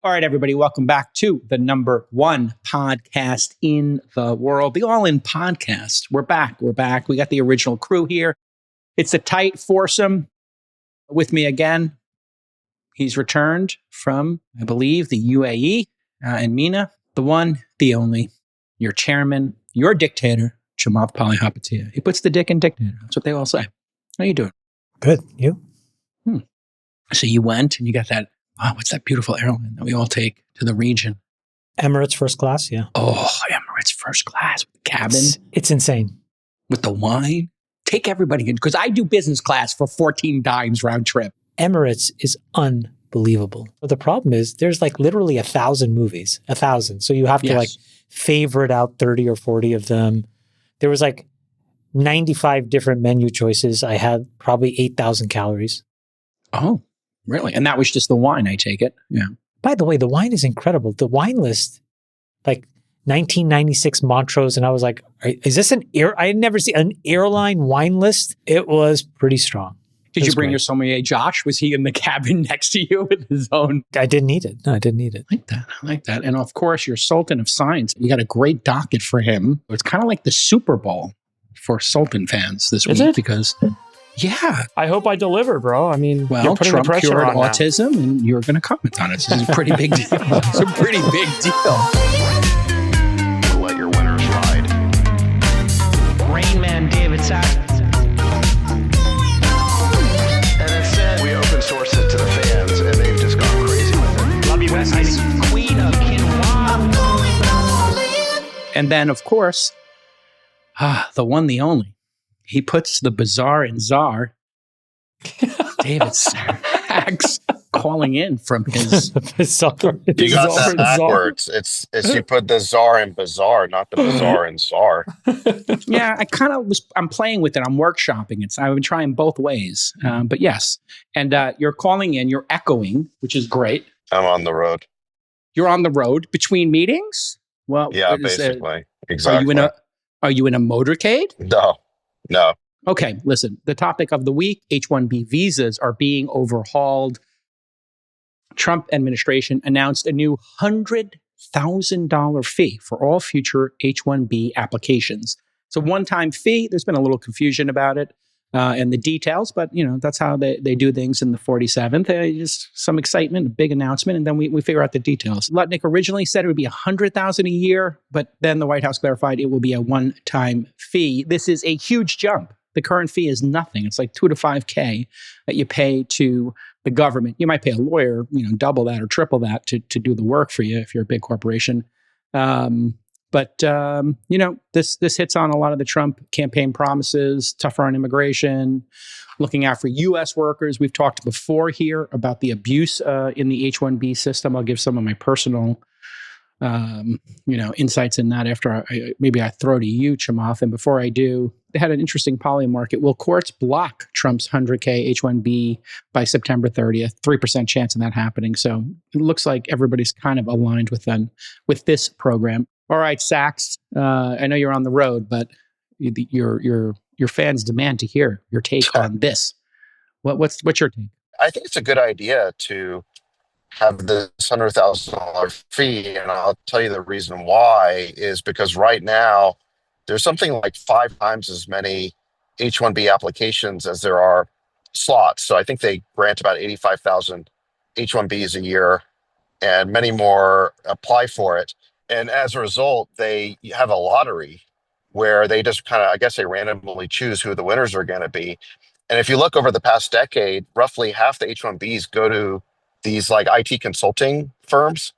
All right, everybody, welcome back to the number one podcast in the world, the All In Podcast. We're back. We got the original crew here. It's a tight foursome. With me again, he's returned from, I believe, the UAE, and Mina, the one, the only, your chairman, your dictator, Chamath Palihapitiya. He puts the dick in dictator. That's what they all say. How you doing? Good. You? So you went and you got that, what's that beautiful airline that we all take to the region? Emirates first class, yeah. Oh, Emirates first class with the cabin. It's insane. With the wine. Take everybody in, because I do business class for 14 dimes round trip. Emirates is unbelievable. But the problem is there's like literally 1,000 movies, 1,000. So you have to like favorite out 30 or 40 of them. There was like 95 different menu choices. I had probably 8,000 calories. Oh, really? And that was just the wine, I take it. Yeah. By the way, the wine is incredible. The wine list, like 1996 Montrose, and I was like, is this I had never seen an airline wine list. It was pretty strong. Did you bring your sommelier, Josh? Was he in the cabin next to you with his own? I didn't need it. No, I didn't need it. I like that. And of course, your Sultan of Science. You got a great docket for him. It's kind of like the Super Bowl for Sultan fans this week. Because, yeah. I hope I deliver, bro. I mean, well, Trump cured autism, and you're going to comment on it. So it's a pretty big deal. It's a pretty big deal. Let your winners ride. Rain Man David Sack. We open source it to the fans, and they've just gone crazy with it. Love you, Besties. Queen of Quinoa. And then, of course, the one, the only. He puts the bizarre in czar. David Sachs calling in from his bizarre. You got that backwards. It's you put the czar in bizarre, not the bizarre in czar. Yeah, I'm playing with it. I'm workshopping it. So I've been trying both ways. But yes. And you're calling in, you're echoing, which is great. I'm on the road. You're on the road between meetings? Well, yeah, basically. Exactly. Are you in a motorcade? No. Okay, listen. The topic of the week, H-1B visas are being overhauled. Trump administration announced a new $100,000 fee for all future H-1B applications. It's a one-time fee. There's been a little confusion about it and the details, but that's how they do things in the 47th. Just some excitement, a big announcement, and then we figure out the details. Lutnick originally said it would be $100,000 a year, but then the White House clarified it will be a one-time fee. This is a huge jump. The current fee is nothing. It's like $2 to $5K that you pay to the government. You might pay a lawyer, double that or triple that to do the work for you if you're a big corporation. But this hits on a lot of the Trump campaign promises, tougher on immigration, looking out for U.S. workers. We've talked before here about the abuse in the H-1B system. I'll give some of my personal insights in that after I throw to you, Chamath. And before I do, they had an interesting poly market. Will courts block Trump's 100K H-1B by September 30th? 3% chance of that happening. So it looks like everybody's kind of aligned with this program. All right, Sachs, I know you're on the road, but your fans demand to hear your take on this. What's your take? I think it's a good idea to have this $100,000 fee, and I'll tell you the reason why is because right now there's something like 5 times as many H-1B applications as there are slots. So I think they grant about 85,000 H-1Bs a year, and many more apply for it. And as a result, they have a lottery where they just kind of, I guess they randomly choose who the winners are going to be. And if you look over the past decade, roughly half the H-1Bs go to these like IT consulting firms.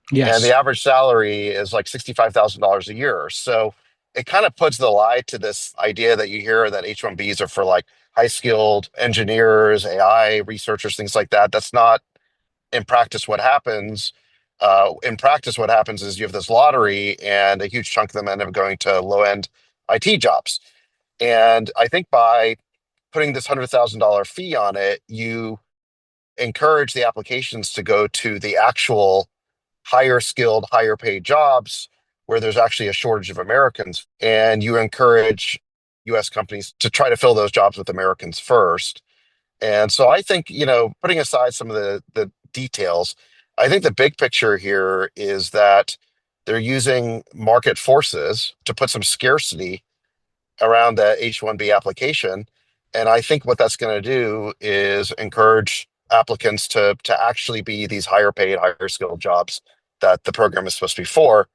Yes. And the average salary is like $65,000 a year. So it kind of puts the lie to this idea that you hear that H-1Bs are for like high-skilled engineers, AI researchers, things like that. That's not in practice what happens. In practice, what happens is you have this lottery and a huge chunk of them end up going to low-end IT jobs. And I think by putting this $100,000 fee on it, you encourage the applications to go to the actual higher skilled, higher paid jobs where there's actually a shortage of Americans. And you encourage US companies to try to fill those jobs with Americans first. And so I think, putting aside some of the details, I think the big picture here is that they're using market forces to put some scarcity around the H-1B application. And I think what that's going to do is encourage applicants to actually be these higher paid, higher skilled jobs that the program is supposed to be for,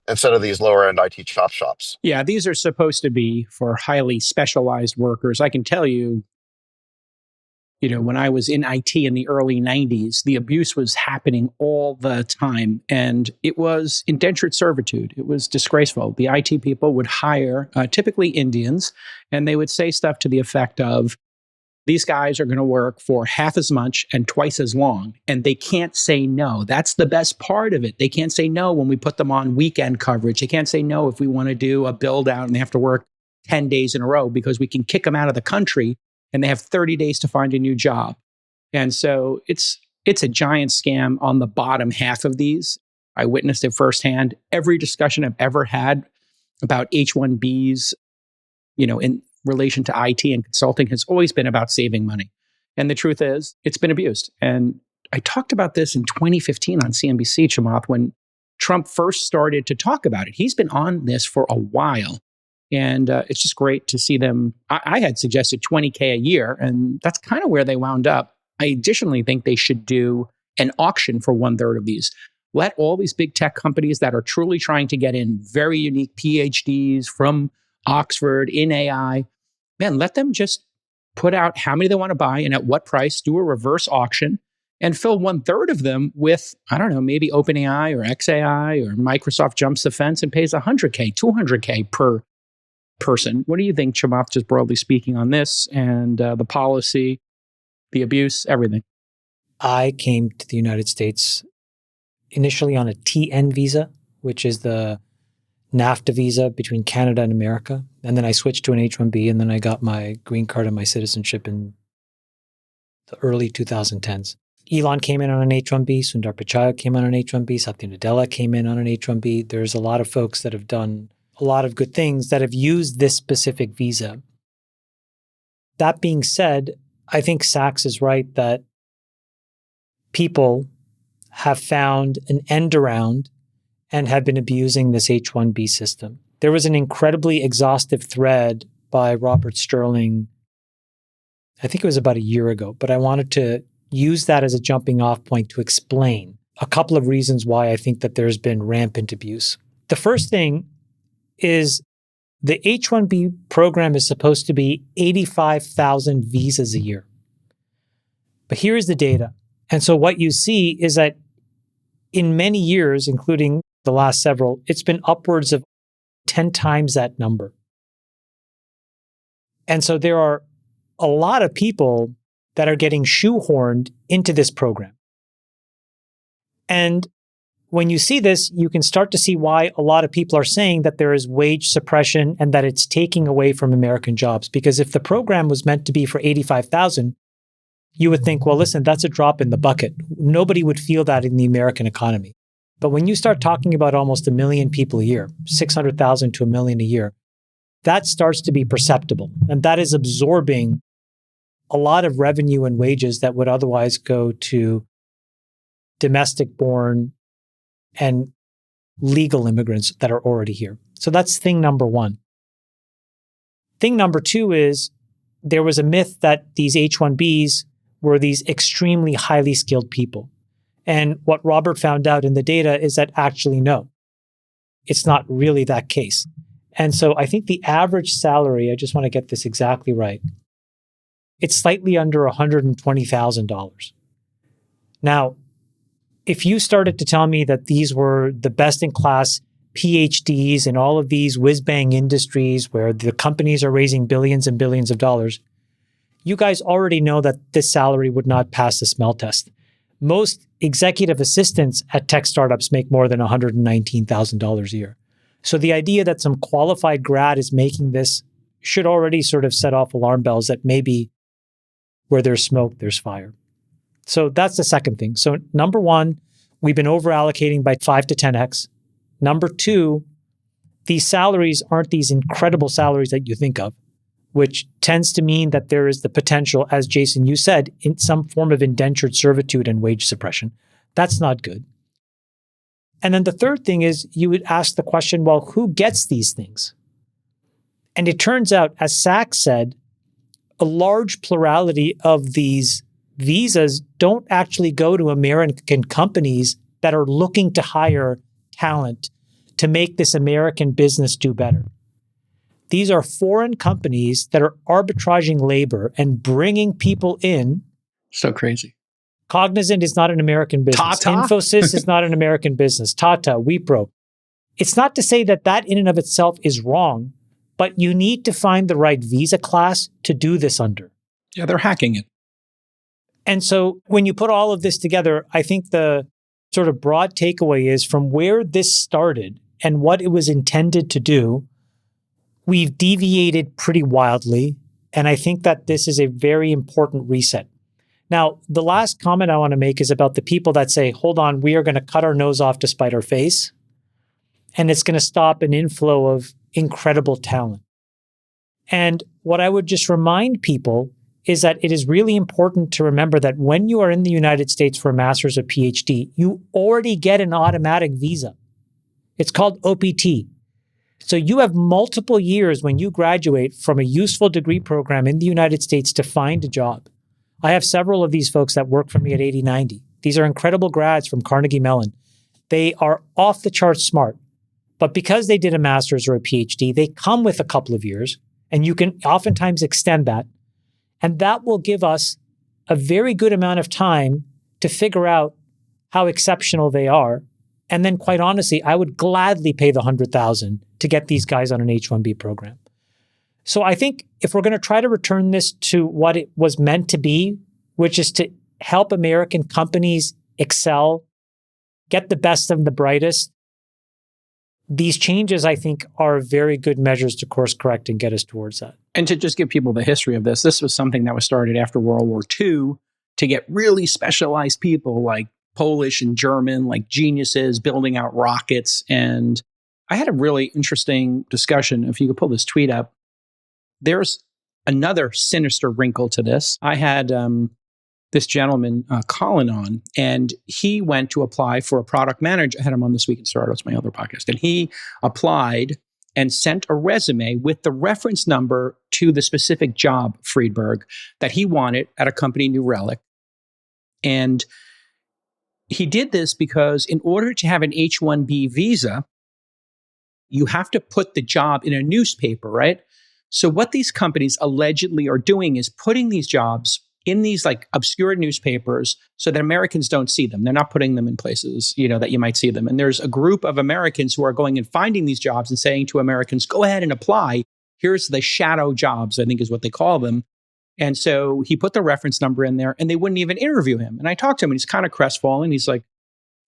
instead of these lower end IT chop shops. Yeah, these are supposed to be for highly specialized workers. I can tell you, when I was in IT in the early 90s, the abuse was happening all the time. And it was indentured servitude. It was disgraceful. The IT people would hire typically Indians, and they would say stuff to the effect of, these guys are going to work for half as much and twice as long, and they can't say no. That's the best part of it. They can't say no when we put them on weekend coverage. They can't say no if we want to do a build out and they have to work 10 days in a row, because we can kick them out of the country and they have 30 days to find a new job. And so it's a giant scam on the bottom half of these. I witnessed it firsthand. Every discussion I've ever had about H-1Bs, in relation to IT and consulting, has always been about saving money. And the truth is, it's been abused. And I talked about this in 2015 on CNBC, Chamath, when Trump first started to talk about it. He's been on this for a while. And it's just great to see them. I had suggested $20K a year, and that's kind of where they wound up. I additionally think they should do an auction for 1/3 of these. Let all these big tech companies that are truly trying to get in very unique PhDs from Oxford in AI, let them just put out how many they want to buy and at what price, do a reverse auction, and fill 1/3 of them with, I don't know, maybe OpenAI or XAI, or Microsoft jumps the fence and pays $100K, $200K per person. What do you think, Chamath, just broadly speaking on this and the policy, the abuse, everything? I came to the United States initially on a TN visa, which is the NAFTA visa between Canada and America. And then I switched to an H-1B, and then I got my green card and my citizenship in the early 2010s. Elon came in on an H-1B, Sundar Pichai came on an H-1B, Satya Nadella came in on an H-1B. There's a lot of folks that have done a lot of good things that have used this specific visa. That being said, I think Sachs is right that people have found an end around and have been abusing this H-1B system. There was an incredibly exhaustive thread by Robert Sterling, I think it was about a year ago, but I wanted to use that as a jumping off point to explain a couple of reasons why I think that there's been rampant abuse. The first thing is the H-1B program is supposed to be 85,000 visas a year. But here's the data. And so what you see is that in many years, including the last several, it's been upwards of 10 times that number. And so there are a lot of people that are getting shoehorned into this program. And when you see this, you can start to see why a lot of people are saying that there is wage suppression and that it's taking away from American jobs. Because if the program was meant to be for 85,000, you would think, well, listen, that's a drop in the bucket. Nobody would feel that in the American economy. But when you start talking about almost 1 million people a year, 600,000 to 1 million a year, that starts to be perceptible. And that is absorbing a lot of revenue and wages that would otherwise go to domestic-born and legal immigrants that are already here. So that's thing number one. Thing number two is there was a myth that these H-1Bs were these extremely highly skilled people. And what Robert found out in the data is that actually, no, it's not really that case. And so I think the average salary, I just want to get this exactly right, it's slightly under $120,000. Now, if you started to tell me that these were the best in class PhDs in all of these whiz-bang industries where the companies are raising billions and billions of dollars, you guys already know that this salary would not pass the smell test. Most executive assistants at tech startups make more than $119,000 a year. So the idea that some qualified grad is making this should already sort of set off alarm bells that maybe where there's smoke, there's fire. So that's the second thing. So number one, we've been over allocating by 5 to 10x. Number two, these salaries aren't these incredible salaries that you think of, which tends to mean that there is the potential, as Jason, you said, in some form of indentured servitude and wage suppression. That's not good. And then the third thing is you would ask the question, well, who gets these things? And it turns out, as Sachs said, a large plurality of these visas don't actually go to American companies that are looking to hire talent to make this American business do better. These are foreign companies that are arbitraging labor and bringing people in. So crazy. Cognizant is not an American business. Tata? Infosys is not an American business. Tata, Wipro. It's not to say that that in and of itself is wrong, but you need to find the right visa class to do this under. Yeah, they're hacking it. And so when you put all of this together, I think the sort of broad takeaway is from where this started and what it was intended to do, we've deviated pretty wildly. And I think that this is a very important reset. Now, the last comment I want to make is about the people that say, hold on, we are going to cut our nose off to spite our face. And it's going to stop an inflow of incredible talent. And what I would just remind people is that it is really important to remember that when you are in the United States for a master's or PhD, you already get an automatic visa. It's called OPT. So you have multiple years when you graduate from a useful degree program in the United States to find a job. I have several of these folks that work for me at 8090. These are incredible grads from Carnegie Mellon. They are off the charts smart. But because they did a master's or a PhD, they come with a couple of years, and you can oftentimes extend that. And that will give us a very good amount of time to figure out how exceptional they are. And then, quite honestly, I would gladly pay the $100,000 to get these guys on an H-1B program. So I think if we're going to try to return this to what it was meant to be, which is to help American companies excel, get the best of the brightest, these changes, I think, are very good measures to course correct and get us towards that. And to just give people the history of this was something that was started after World War II to get really specialized people like Polish and German, like geniuses building out rockets. And I had a really interesting discussion. If you could pull this tweet up, there's another sinister wrinkle to this. I had this gentleman, Colin, on, and he went to apply for a product manager. I had him on This Week in Startups, my other podcast, and he applied and sent a resume with the reference number to the specific job, Friedberg, that he wanted at a company, New Relic. And he did this because in order to have an H-1B visa, you have to put the job in a newspaper, right? So what these companies allegedly are doing is putting these jobs in these like obscure newspapers so that Americans don't see them. They're not putting them in places, that you might see them. And there's a group of Americans who are going and finding these jobs and saying to Americans, go ahead and apply. Here's the shadow jobs, I think is what they call them. And so he put the reference number in there and they wouldn't even interview him. And I talked to him and he's kind of crestfallen. He's like,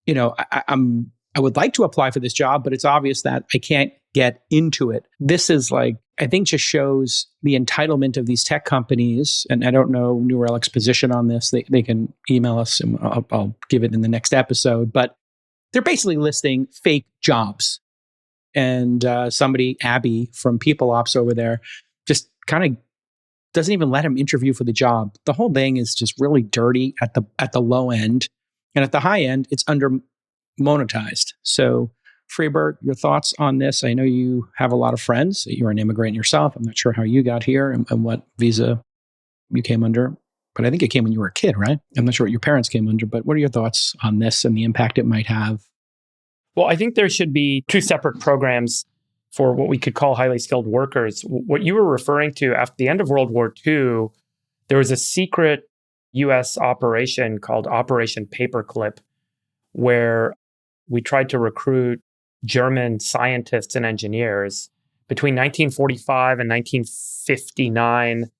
I would like to apply for this job, but it's obvious that I can't get into it. This is like, I think just shows the entitlement of these tech companies. And I don't know New Relic's position on this. They can email us and I'll give it in the next episode. But they're basically listing fake jobs. And somebody, Abby from People Ops over there, just kind of doesn't even let him interview for the job. The whole thing is just really dirty at the low end. And at the high end, it's under monetized. So Friedberg, your thoughts on this? I know you have a lot of friends. You're an immigrant yourself. I'm not sure how you got here and what visa you came under, but I think it came when you were a kid, right? I'm not sure what your parents came under, but what are your thoughts on this and the impact it might have? Well, I think there should be two separate programs for what we could call highly skilled workers. What you were referring to after the end of World War II, there was a secret US operation called Operation Paperclip, where we tried to recruit German scientists and engineers. Between 1945 and 1959,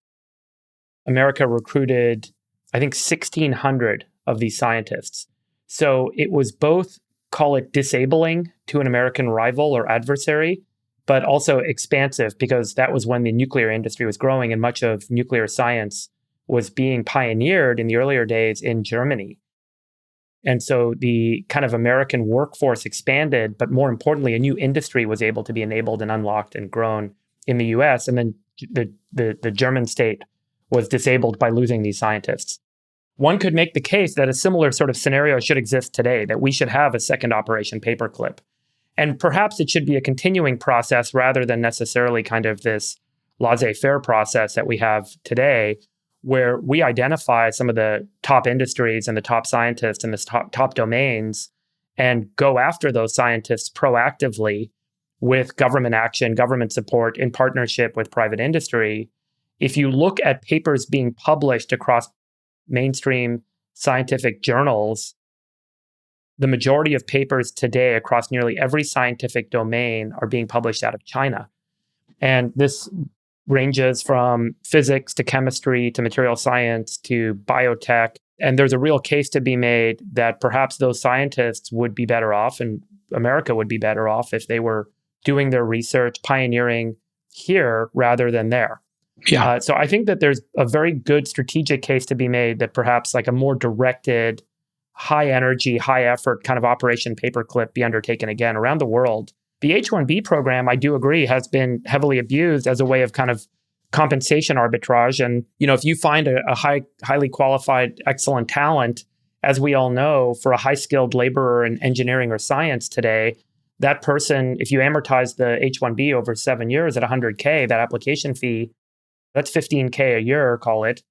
America recruited, I think, 1,600 of these scientists. So it was both, call it disabling to an American rival or adversary, but also expansive because that was when the nuclear industry was growing and much of nuclear science was being pioneered in the earlier days in Germany. And so the kind of American workforce expanded, but more importantly, a new industry was able to be enabled and unlocked and grown in the US. And then the German state was disabled by losing these scientists. one could make the case that a similar sort of scenario should exist today, that we should have a second Operation Paperclip. And perhaps it should be a continuing process rather than necessarily kind of this laissez-faire process that we have today, where we identify some of the top industries and the top scientists and the top domains and go after those scientists proactively with government action, government support in partnership with private industry. If you look at papers being published across mainstream scientific journals, the majority of papers today across nearly every scientific domain are being published out of China. And this ranges from physics to chemistry to material science to biotech. And there's a real case to be made that perhaps those scientists would be better off, and America would be better off if they were doing their research, pioneering here rather than there. Yeah. So I think that there's a very good strategic case to be made that perhaps like a more directed, high energy, high effort kind of Operation Paperclip be undertaken again around the world. The H-1B program, I do agree, has been heavily abused as a way of kind of compensation arbitrage. And, if you find a highly qualified, excellent talent, as we all know, for a high-skilled laborer in engineering or science today, that person, if you amortize the H-1B over 7 years at $100K, that application fee, that's $15K a year, call it.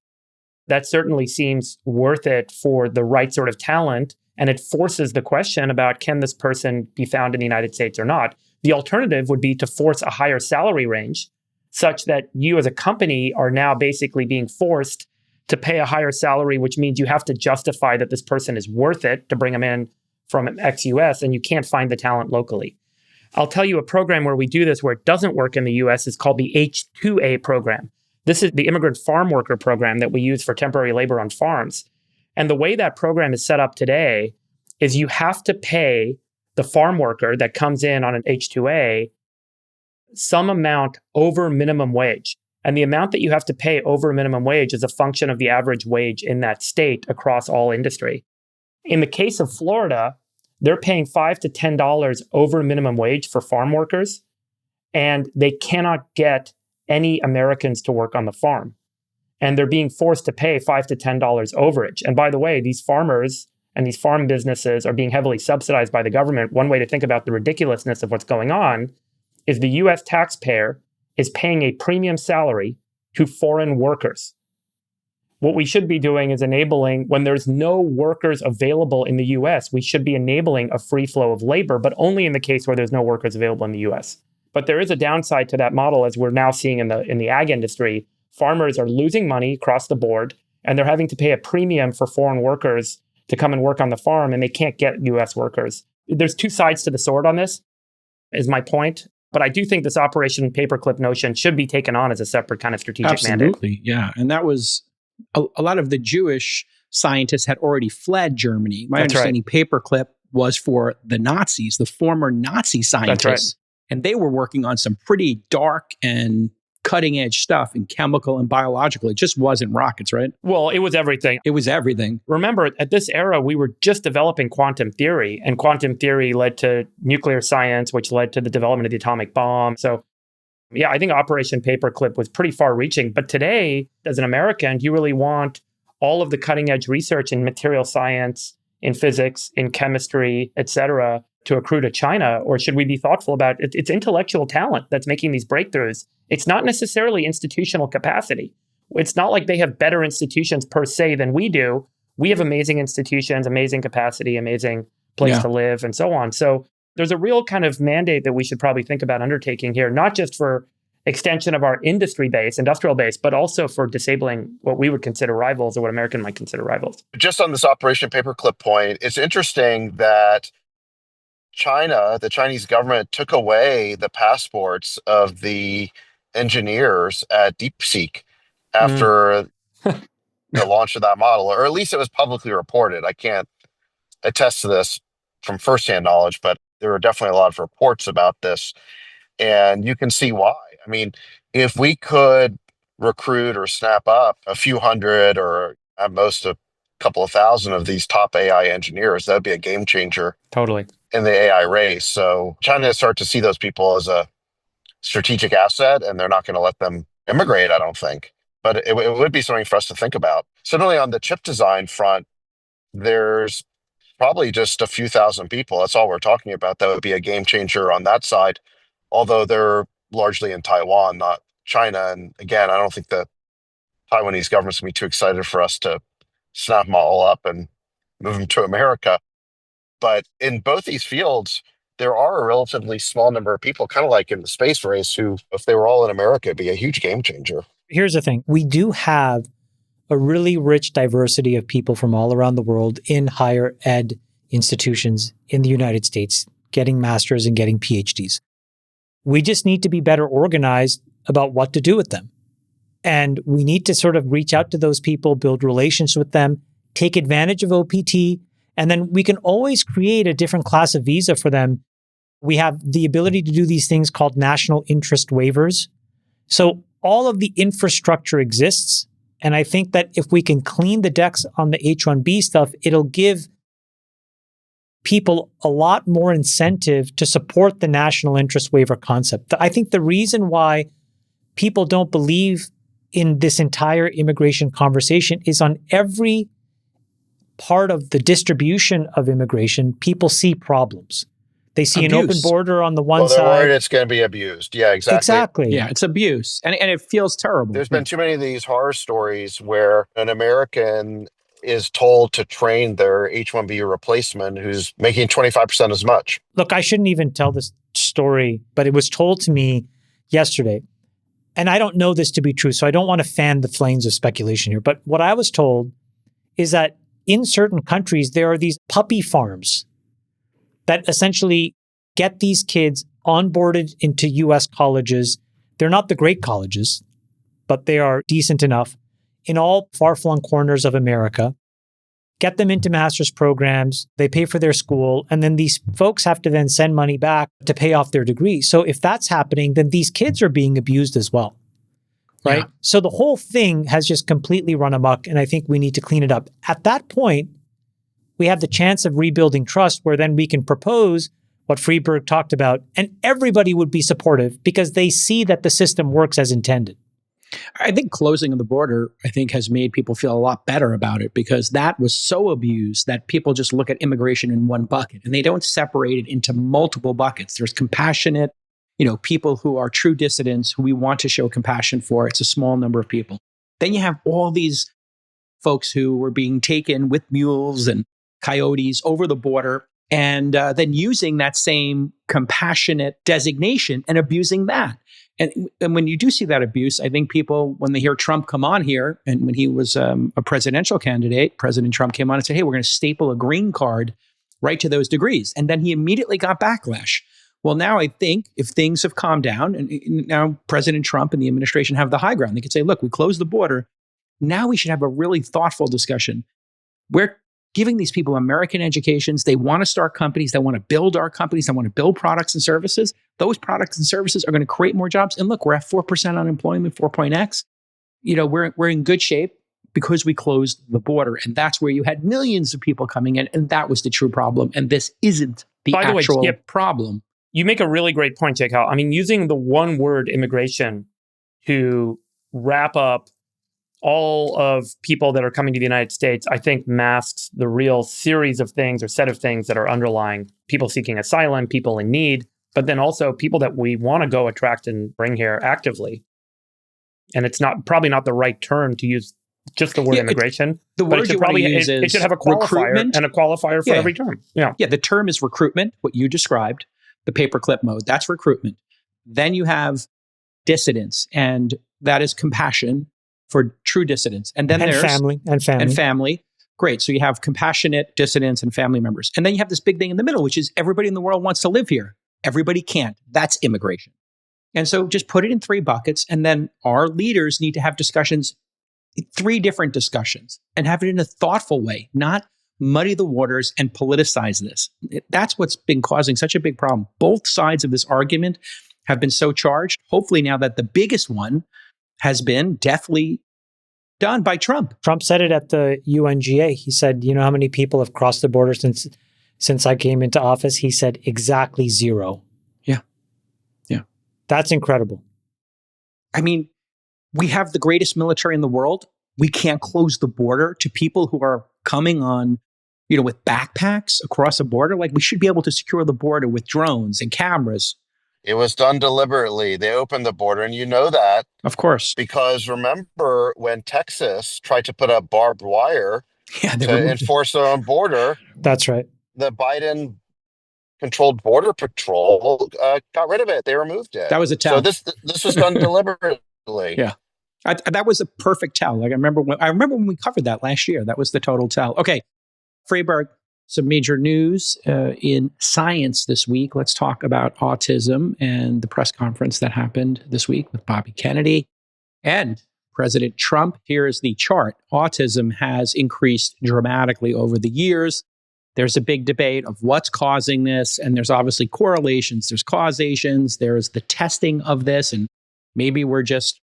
That certainly seems worth it for the right sort of talent. And it forces the question about, can this person be found in the United States or not? The alternative would be to force a higher salary range such that you as a company are now basically being forced to pay a higher salary, which means you have to justify that this person is worth it to bring them in from ex-US, and you can't find the talent locally. I'll tell you a program where we do this where it doesn't work in the US is called the H-2A program. This is the immigrant farm worker program that we use for temporary labor on farms. And the way that program is set up today is you have to pay the farm worker that comes in on an H-2A some amount over minimum wage. And the amount that you have to pay over minimum wage is a function of the average wage in that state across all industry. In the case of Florida, they're paying $5 to $10 over minimum wage for farm workers, and they cannot get any Americans to work on the farm. And they're being forced to pay $5 to $10 overage. And by the way, these farmers and these farm businesses are being heavily subsidized by the government. One way to think about the ridiculousness of what's going on is the US taxpayer is paying a premium salary to foreign workers. What we should be doing is enabling, when there's no workers available in the US, we should be enabling a free flow of labor, but only in the case where there's no workers available in the US. But there is a downside to that model, as we're now seeing in the ag industry. Farmers are losing money across the board, and they're having to pay a premium for foreign workers to come and work on the farm, and they can't get US workers. There's two sides to the sword on this, is my point. But I do think this Operation Paperclip notion should be taken on as a separate kind of strategic mandate. Absolutely, yeah. And that was a lot of the Jewish scientists had already fled Germany. My understanding, Paperclip was for the Nazis, the former Nazi scientists. That's right. And they were working on some pretty dark and cutting edge stuff in chemical and biological. It just wasn't rockets, right? Well, it was everything. It was everything. Remember, at this era, we were just developing quantum theory, and quantum theory led to nuclear science, which led to the development of the atomic bomb. So, yeah, I think Operation Paperclip was pretty far reaching. But today, as an American, do you really want all of the cutting edge research in material science, in physics, in chemistry, et cetera, to accrue to China? Or should we be thoughtful about it's intellectual talent that's making these breakthroughs? It's not necessarily institutional capacity. It's not like they have better institutions per se than we do. We have amazing institutions, amazing capacity, amazing place to live, and so on. So there's a real kind of mandate that we should probably think about undertaking here, not just for extension of our industry base, industrial base, but also for disabling what we would consider rivals or what American might consider rivals. Just on this Operation Paperclip point, it's interesting that China, the Chinese government, took away the passports of the engineers at DeepSeek after the launch of that model, or at least it was publicly reported. I can't attest to this from firsthand knowledge, but there were definitely a lot of reports about this, and you can see why. I mean, if we could recruit or snap up a few hundred or at most a couple of thousand of these top AI engineers, that would be a game changer. Totally. In the AI race. So China start to see those people as a strategic asset, and they're not going to let them immigrate, I don't think. but it would be something for us to think about. Similarly, on the chip design front, there's probably just a few thousand people. That's all we're talking about. That would be a game changer on that side, although they're largely in Taiwan, not China. And again, I don't think the Taiwanese government's going to be too excited for us to snap them all up and move them to America. But in both these fields, there are a relatively small number of people, kind of like in the space race, who, if they were all in America, it'd be a huge game changer. Here's the thing. We do have a really rich diversity of people from all around the world in higher ed institutions in the United States, getting masters and getting PhDs. We just need to be better organized about what to do with them. And we need to sort of reach out to those people, build relations with them, take advantage of OPT, and then we can always create a different class of visa for them. We have the ability to do these things called national interest waivers. So all of the infrastructure exists. And I think that if we can clean the decks on the H-1B stuff, it'll give people a lot more incentive to support the national interest waiver concept. I think the reason why people don't believe in this entire immigration conversation is on every part of the distribution of immigration, people see problems. They see Abuse. An open border on the one Well, they're side. worried it's going to be abused. Yeah, exactly. Exactly. Yeah, it's abuse. And it feels terrible. There's been too many of these horror stories where an American is told to train their H-1B replacement who's making 25% as much. Look, I shouldn't even tell this story, but it was told to me yesterday. And I don't know this to be true, so I don't want to fan the flames of speculation here. But what I was told is that in certain countries, there are these puppy farms that essentially get these kids onboarded into US colleges. They're not the great colleges, but they are decent enough in all far-flung corners of America. Get them into master's programs, they pay for their school, and then these folks have to then send money back to pay off their degree. So if that's happening, then these kids are being abused as well. Right? Yeah. So the whole thing has just completely run amok, and I think we need to clean it up. At that point, we have the chance of rebuilding trust where then we can propose what Friedberg talked about, and everybody would be supportive because they see that the system works as intended. I think closing of the border, I think, has made people feel a lot better about it because that was so abused that people just look at immigration in one bucket and they don't separate it into multiple buckets. There's compassionate, people who are true dissidents who we want to show compassion for. It's a small number of people. Then you have all these folks who were being taken with mules and coyotes over the border and then using that same compassionate designation and abusing that. And when you do see that abuse, I think people, when they hear Trump come on here, and when he was a presidential candidate, President Trump came on and said, hey, we're going to staple a green card right to those degrees. And then he immediately got backlash. Well, now I think if things have calmed down, and now President Trump and the administration have the high ground, they could say, look, we closed the border. Now we should have a really thoughtful discussion. We're giving these people American educations. They want to start companies. They want to build our companies. They want to build products and services. Those products and services are going to create more jobs. And look, we're at 4% unemployment, 4.x. We're in good shape because we closed the border. And that's where you had millions of people coming in. And that was the true problem. And this isn't the actual problem. You make a really great point, Jake. I mean, using the one word immigration to wrap up all of people that are coming to the United States, I think masks the real series of things or set of things that are underlying people seeking asylum, people in need, but then also people that we want to go attract and bring here actively. And it's probably not the right term to use just the word immigration. The word you probably use is it should have a qualifier recruitment. And a qualifier for every term. Yeah. Yeah. The term is recruitment, what you described, the paperclip mode. That's recruitment. Then you have dissidence, and that is compassion for true dissidents. And then there's family. Great. So you have compassionate dissidents and family members. And then you have this big thing in the middle, which is everybody in the world wants to live here. Everybody can't. That's immigration. And so just put it in 3 buckets. And then our leaders need to have discussions, 3 different discussions, and have it in a thoughtful way, not muddy the waters and politicize this. That's what's been causing such a big problem. Both sides of this argument have been so charged. Hopefully now that the biggest one has been deftly done by Trump. Trump said it at the UNGA. He said, you know how many people have crossed the border since I came into office? He said exactly 0. Yeah. Yeah. That's incredible. I mean, we have the greatest military in the world. We can't close the border to people who are coming on, with backpacks across a border. Like, we should be able to secure the border with drones and cameras. It was done deliberately. They opened the border, and you know that Of course. because remember when Texas tried to put up barbed wire Yeah, they to removed it. enforce their own border, That's right. the Biden controlled border patrol got rid of it. They removed it. That was a So tell. this was done deliberately. Yeah. That was a perfect tell. Like, I remember when we covered that last year. That was the total tell. Okay, Freeberg, some major news in science this week. Let's talk about autism and the press conference that happened this week with Bobby Kennedy and President Trump. Here is the chart. Autism has increased dramatically over the years. There's a big debate of what's causing this, and there's obviously correlations, there's causations, there's the testing of this, and maybe we're just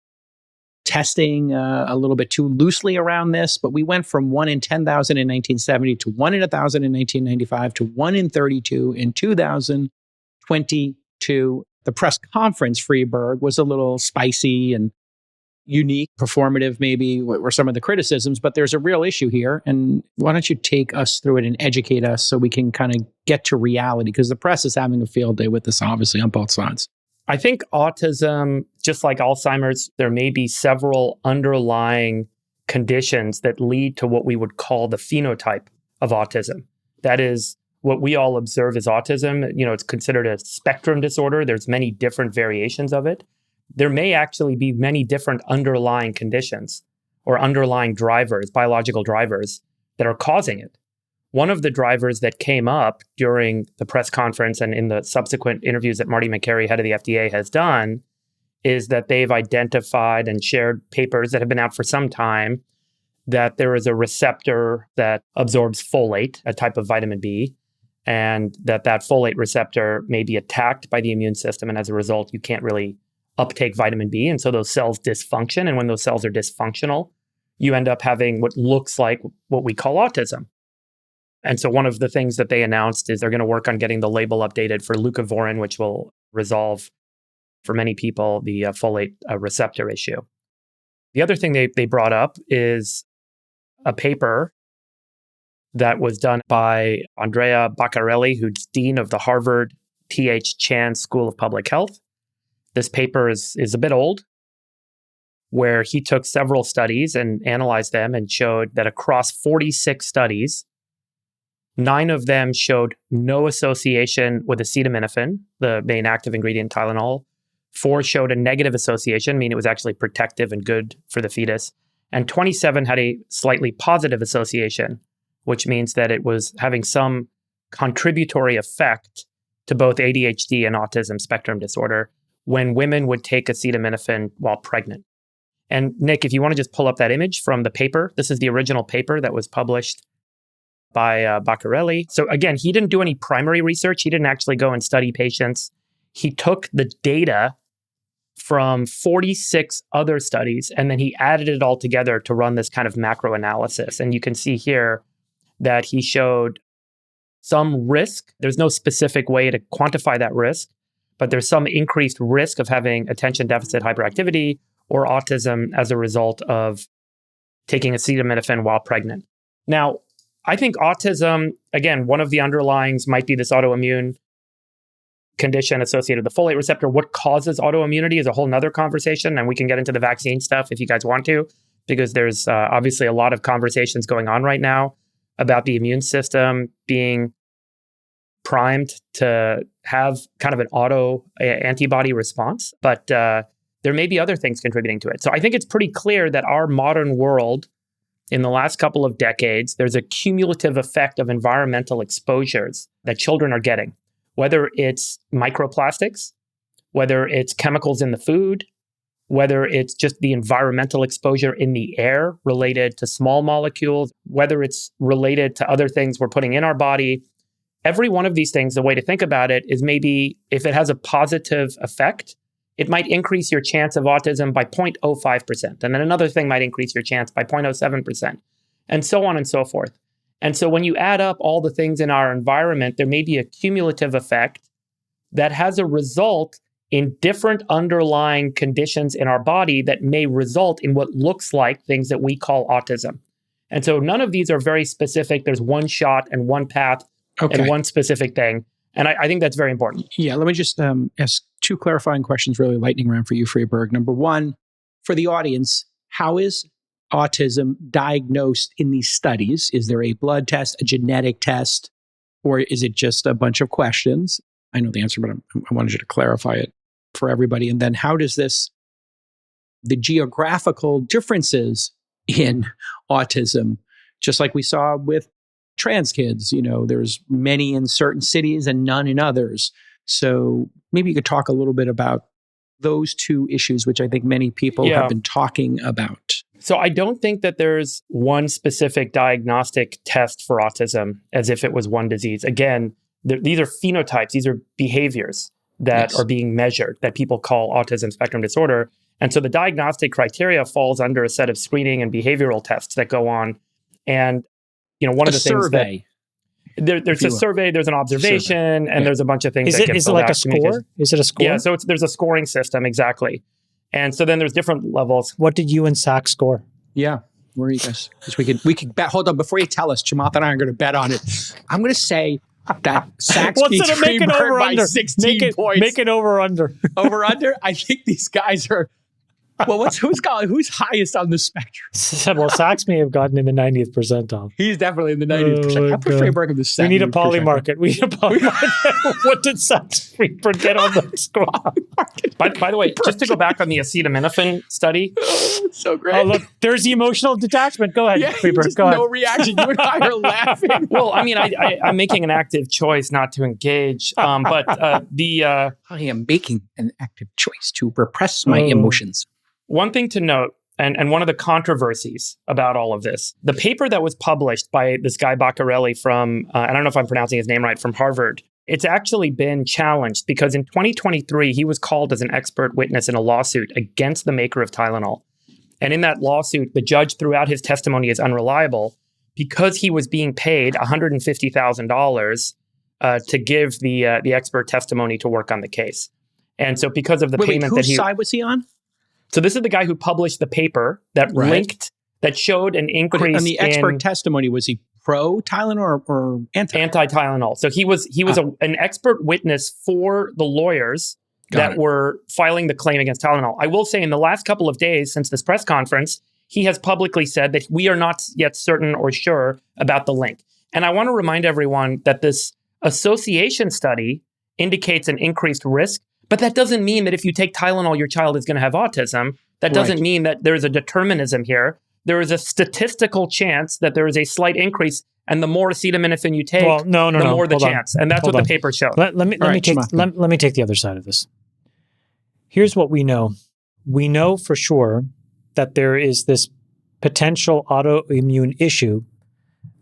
testing a little bit too loosely around this, but we went from 1 in 10,000 in 1970 to 1 in 1,000 in 1995 to 1 in 32 in 2022. The press conference, Freeberg, was a little spicy and unique, performative, maybe, were some of the criticisms, but there's a real issue here. And why don't you take us through it and educate us so we can kind of get to reality? Because the press is having a field day with this, obviously, on both sides. I think autism, just like Alzheimer's, there may be several underlying conditions that lead to what we would call the phenotype of autism. That is what we all observe as autism. It's considered a spectrum disorder. There's many different variations of it. There may actually be many different underlying conditions or underlying drivers, biological drivers, that are causing it. One of the drivers that came up during the press conference and in the subsequent interviews that Marty Makary, head of the FDA, has done is that they've identified and shared papers that have been out for some time that there is a receptor that absorbs folate, a type of vitamin B, and that folate receptor may be attacked by the immune system. And as a result, you can't really uptake vitamin B. And so those cells dysfunction. And when those cells are dysfunctional, you end up having what looks like what we call autism. And so one of the things that they announced is they're going to work on getting the label updated for leucovorin, which will resolve, for many people, the folate receptor issue. The other thing they brought up is a paper that was done by Andrea Baccarelli, who's dean of the Harvard T.H. Chan School of Public Health. This paper is a bit old, where he took several studies and analyzed them and showed that across 46 studies, 9 of them showed no association with acetaminophen, the main active ingredient Tylenol. 4 showed a negative association, meaning it was actually protective and good for the fetus. And 27 had a slightly positive association, which means that it was having some contributory effect to both ADHD and autism spectrum disorder when women would take acetaminophen while pregnant. And Nick, if you want to just pull up that image from the paper, this is the original paper that was published by Baccarelli. So again, he didn't do any primary research. He didn't actually go and study patients. He took the data from 46 other studies, and then he added it all together to run this kind of macro analysis. And you can see here that he showed some risk. There's no specific way to quantify that risk, but there's some increased risk of having attention deficit hyperactivity or autism as a result of taking acetaminophen while pregnant. Now, I think autism, again, one of the underlyings might be this autoimmune condition associated with the folate receptor. What causes autoimmunity is a whole nother conversation, and we can get into the vaccine stuff if you guys want to, because there's obviously a lot of conversations going on right now about the immune system being primed to have kind of an auto antibody response, but there may be other things contributing to it. So I think it's pretty clear that our modern world, in the last couple of decades, there's a cumulative effect of environmental exposures that children are getting, whether it's microplastics, whether it's chemicals in the food, whether it's just the environmental exposure in the air related to small molecules, whether it's related to other things we're putting in our body. Every one of these things, the way to think about it is maybe if it has a positive effect, it might increase your chance of autism by 0.05%. And then another thing might increase your chance by 0.07%, and so on and so forth. And so when you add up all the things in our environment, there may be a cumulative effect that has a result in different underlying conditions in our body that may result in what looks like things that we call autism. And so none of these are very specific. There's one shot and one path and one specific thing. And I think that's very important. Yeah, let me just ask two clarifying questions, really lightning round for you, Freeberg. Number one, for the audience, how is autism diagnosed in these studies? Is there a blood test, a genetic test, or is it just a bunch of questions? I know the answer, but I wanted you to clarify it for everybody. And then how does the geographical differences in autism, just like we saw with trans kids, there's many in certain cities and none in others. So maybe you could talk a little bit about those two issues, which I think many people have been talking about. So I don't think that there's one specific diagnostic test for autism as if it was one disease. Again, these are phenotypes, these are behaviors that are being measured that people call autism spectrum disorder. And so the diagnostic criteria falls under a set of screening and behavioral tests that go on. And one of the things that there's a survey, there's an observation, and there's a bunch of things. Is it like a score? Is it a score? Yeah, so there's a scoring system, exactly. And so then there's different levels. What did you and Zach score? Yeah, where are you guys? Because we could bet. Hold on, before you tell us, Chamath and I are going to bet on it. I'm going to say that Zach beats Freeberg by 16 points. Make it over under. Over under? I think these guys are. Well, who's highest on the spectrum? Well, Sachs may have gotten in the 90th percentile. He's definitely in the 90th percentile. I put Freeberg in the 70th. We need a poly market. What did Sachs Freeberg get on the score? By the way, just to go back on the acetaminophen study. So great. Oh, look, there's the emotional detachment. Go ahead, Freeberg. Go ahead. No reaction. You and I are laughing. Well, I mean, I'm making an active choice not to engage. But I am making an active choice to repress my emotions. One thing to note, and one of the controversies about all of this, the paper that was published by this guy Baccarelli from, I don't know if I'm pronouncing his name right, from Harvard, it's actually been challenged because in 2023, he was called as an expert witness in a lawsuit against the maker of Tylenol. And in that lawsuit, the judge threw out his testimony as unreliable because he was being paid $150,000 to give the expert testimony to work on the case. And so because of the payment that whose side was he on? So this is the guy who published the paper that linked, that showed an increase on the expert testimony. Was he pro Tylenol or anti? Anti-Tylenol. So he was an expert witness for the lawyers that were filing the claim against Tylenol. I will say in the last couple of days since this press conference, he has publicly said that we are not yet certain or sure about the link. And I want to remind everyone that this association study indicates an increased risk. But that doesn't mean that if you take Tylenol, your child is going to have autism. That doesn't mean that there's a determinism here. There is a statistical chance that there is a slight increase, and the more acetaminophen you take, the more the chance. And that's what the paper showed. Let me take the other side of this. Here's what we know. We know for sure that there is this potential autoimmune issue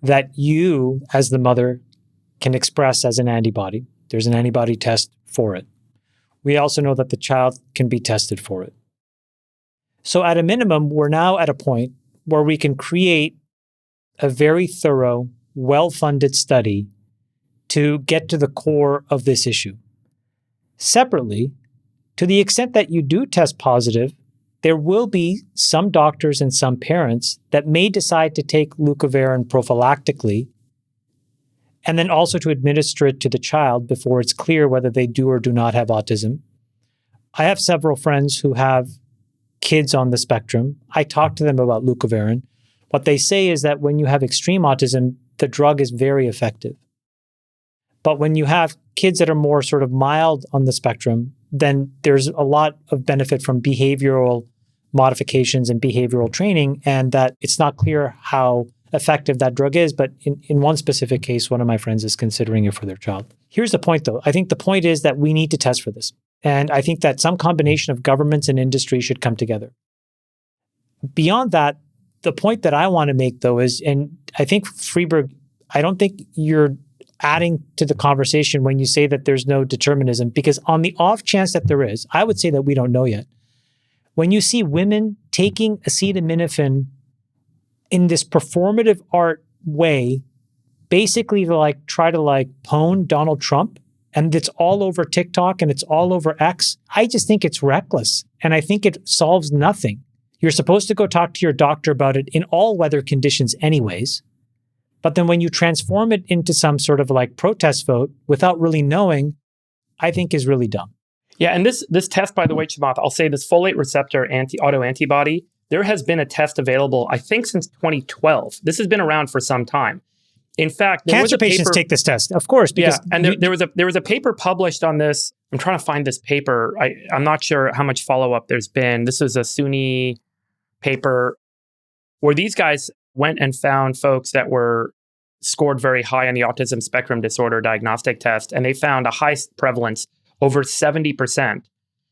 that you, as the mother, can express as an antibody. There's an antibody test for it. We also know that the child can be tested for it. So at a minimum, we're now at a point where we can create a very thorough, well-funded study to get to the core of this issue. Separately, to the extent that you do test positive, there will be some doctors and some parents that may decide to take leucovorin prophylactically and then also to administer it to the child before it's clear whether they do or do not have autism. I have several friends who have kids on the spectrum. I talk to them about leucovorin. What they say is that when you have extreme autism, the drug is very effective. But when you have kids that are more sort of mild on the spectrum, then there's a lot of benefit from behavioral modifications and behavioral training, and that it's not clear how effective that drug is. But in one specific case, one of my friends is considering it for their child. Here's the point, though. I think the point is that we need to test for this. And I think that some combination of governments and industry should come together. Beyond that, the point that I want to make, though, is, and I think, Freeberg, I don't think you're adding to the conversation when you say that there's no determinism, because on the off chance that there is, I would say that we don't know yet. When you see women taking acetaminophen in this performative art way, basically to try to pwn Donald Trump and it's all over TikTok and it's all over X, I just think it's reckless. And I think it solves nothing. You're supposed to go talk to your doctor about it in all weather conditions anyways. But then when you transform it into some sort of like protest vote without really knowing, I think is really dumb. Yeah, and this test, by the way, Chamath, I'll say this folate receptor autoantibody, there has been a test available, I think, since 2012. This has been around for some time. In fact, cancer patients take this test, of course. Because and there was a paper published on this. I'm trying to find this paper. I'm not sure how much follow-up there's been. This was a SUNY paper where these guys went and found folks that were scored very high on the autism spectrum disorder diagnostic test, and they found a high prevalence. Over 70%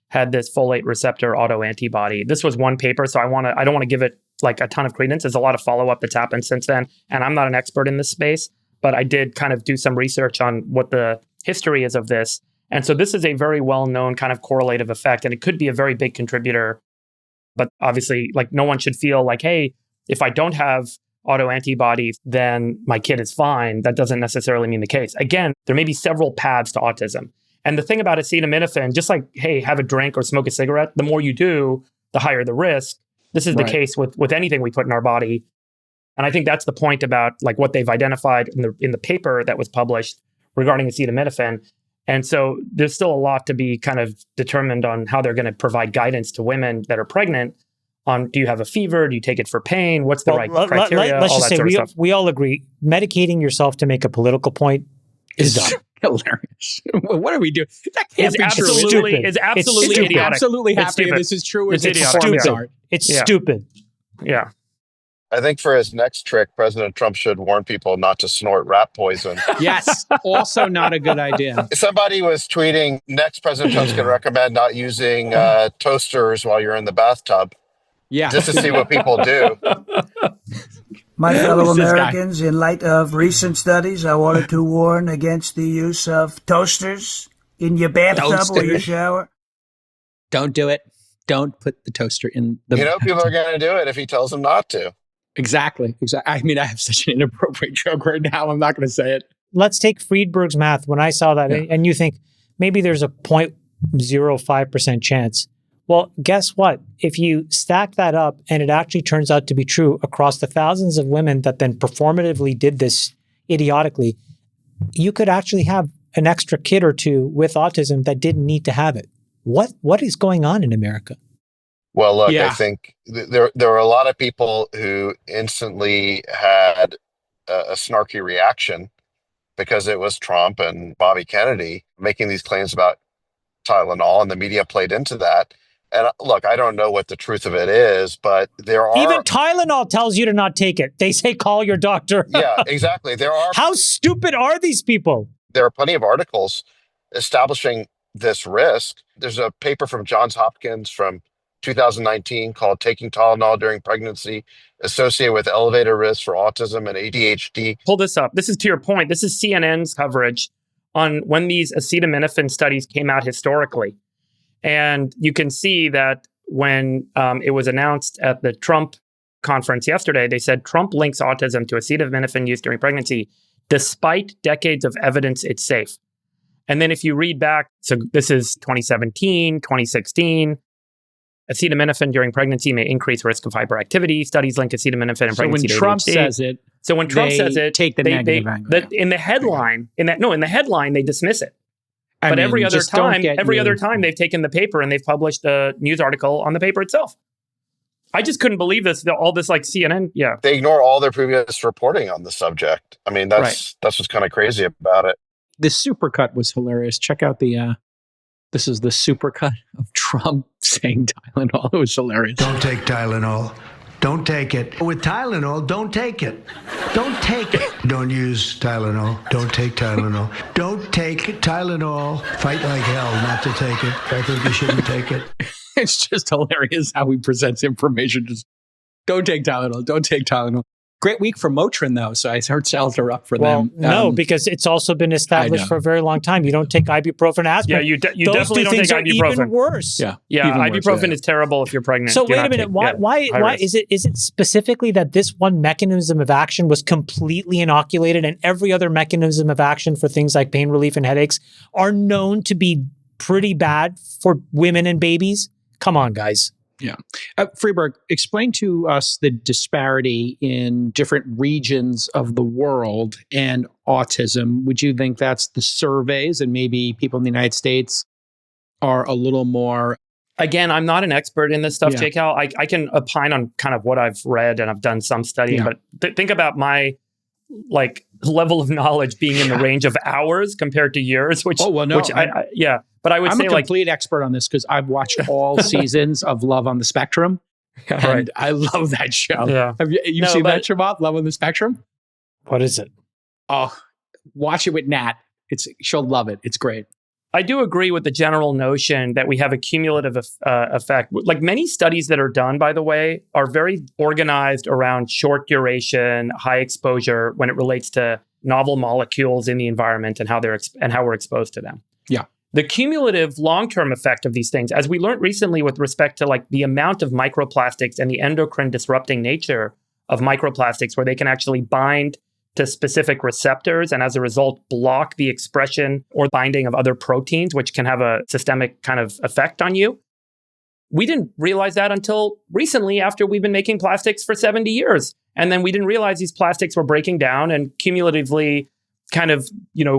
had this folate receptor autoantibody. This was one paper, so I don't want to give it like a ton of credence. There's a lot of follow-up that's happened since then, and I'm not an expert in this space, but I did kind of do some research on what the history is of this. And so this is a very well-known kind of correlative effect, and it could be a very big contributor. But obviously, like, no one should feel like, hey, if I don't have autoantibodies, then my kid is fine. That doesn't necessarily mean the case. Again, there may be several paths to autism. And the thing about acetaminophen, just like, hey, have a drink or smoke a cigarette, the more you do, the higher the risk. This is the case with anything we put in our body. And I think that's the point about like what they've identified in the paper that was published regarding acetaminophen. And so there's still a lot to be kind of determined on how they're going to provide guidance to women that are pregnant on, do you have a fever? Do you take it for pain? What's the right criteria? Let's just say we all agree, medicating yourself to make a political point is dumb. Hilarious. What are we doing? That can't be true. It's absolutely idiotic. I'm absolutely happy this is true. It's stupid. It's stupid. Yeah. I think for his next trick, President Trump should warn people not to snort rat poison. Yes. Also not a good idea. Somebody was tweeting, next President Trump's going to recommend not using toasters while you're in the bathtub. Yeah. Just to see what people do. My fellow Americans, in light of recent studies, I wanted to warn against the use of toasters in your bathtub or your shower. Don't do it. Don't put the toaster in the bathtub. People are going to do it if he tells them not to. Exactly. I mean, I have such an inappropriate joke right now. I'm not going to say it. Let's take Friedberg's math. When I saw that, and you think maybe there's a 0.05% chance. Well, guess what? If you stack that up and it actually turns out to be true across the thousands of women that then performatively did this idiotically, you could actually have an extra kid or two with autism that didn't need to have it. What is going on in America? Well, look, I think there were a lot of people who instantly had a snarky reaction because it was Trump and Bobby Kennedy making these claims about Tylenol, and the media played into that. And look, I don't know what the truth of it is, but there are... Even Tylenol tells you to not take it. They say call your doctor. Yeah, exactly. There are... How stupid are these people? There are plenty of articles establishing this risk. There's a paper from Johns Hopkins from 2019 called Taking Tylenol During Pregnancy Associated with Elevated Risk for Autism and ADHD. Pull this up. This is to your point. This is CNN's coverage on when these acetaminophen studies came out historically. And you can see that when it was announced at the Trump conference yesterday, they said Trump links autism to acetaminophen use during pregnancy, despite decades of evidence it's safe. And then if you read back, so this is 2017, 2016, acetaminophen during pregnancy may increase risk of hyperactivity. Studies link acetaminophen in pregnancy to ADHD. When Trump says it, take the negative angle. In the headline, in the headline, they dismiss it. But every other time they've taken the paper and they've published a news article on the paper itself. I just couldn't believe this. All this like CNN. Yeah. They ignore all their previous reporting on the subject. I mean, that's what's kind of crazy about it. The supercut was hilarious. Check out this is the supercut of Trump saying Tylenol. It was hilarious. Don't take Tylenol. Don't take it. With Tylenol, don't take it. Don't take it. Don't use Tylenol. Don't take Tylenol. Don't take Tylenol. Fight like hell not to take it. I think you shouldn't take it. It's just hilarious how he presents information. Just don't take Tylenol. Don't take Tylenol. Great week for Motrin, though. So I heard sales are up for Well, them. no, because it's also been established for a very long time. You don't take ibuprofen, aspirin. Yeah, you Those definitely two don't things take are ibuprofen. even worse. Yeah, ibuprofen is terrible if you're pregnant. So Do wait a not minute. take- Why? high risk. Is it specifically that this one mechanism of action was completely inoculated, and every other mechanism of action for things like pain relief and headaches are known to be pretty bad for women and babies? Come on, guys. Yeah. Freeberg, explain to us the disparity in different regions of the world and autism. Would you think that's the surveys and maybe people in the United States are a little more? Again, I'm not an expert in this stuff, Yeah. Jake Hal. I can opine on kind of what I've read and I've done some studying, but think about my level of knowledge being in the range of hours compared to years, which, but I would I'm say a complete expert on this because I've watched all seasons of Love on the Spectrum. And I love that show. Yeah. Have you seen that, Shabbat, Love on the Spectrum? What is it? Oh, watch it with Nat. She'll love it. It's great. I do agree with the general notion that we have a cumulative effect. Like many studies that are done, by the way, are very organized around short duration, high exposure when it relates to novel molecules in the environment and how we're exposed to them. Yeah. The cumulative long-term effect of these things, as we learned recently with respect to like the amount of microplastics and the endocrine disrupting nature of microplastics, where they can actually bind to specific receptors and as a result block the expression or binding of other proteins, which can have a systemic kind of effect on you. We didn't realize that until recently after we've been making plastics for 70 years. And then we didn't realize these plastics were breaking down and cumulatively kind of,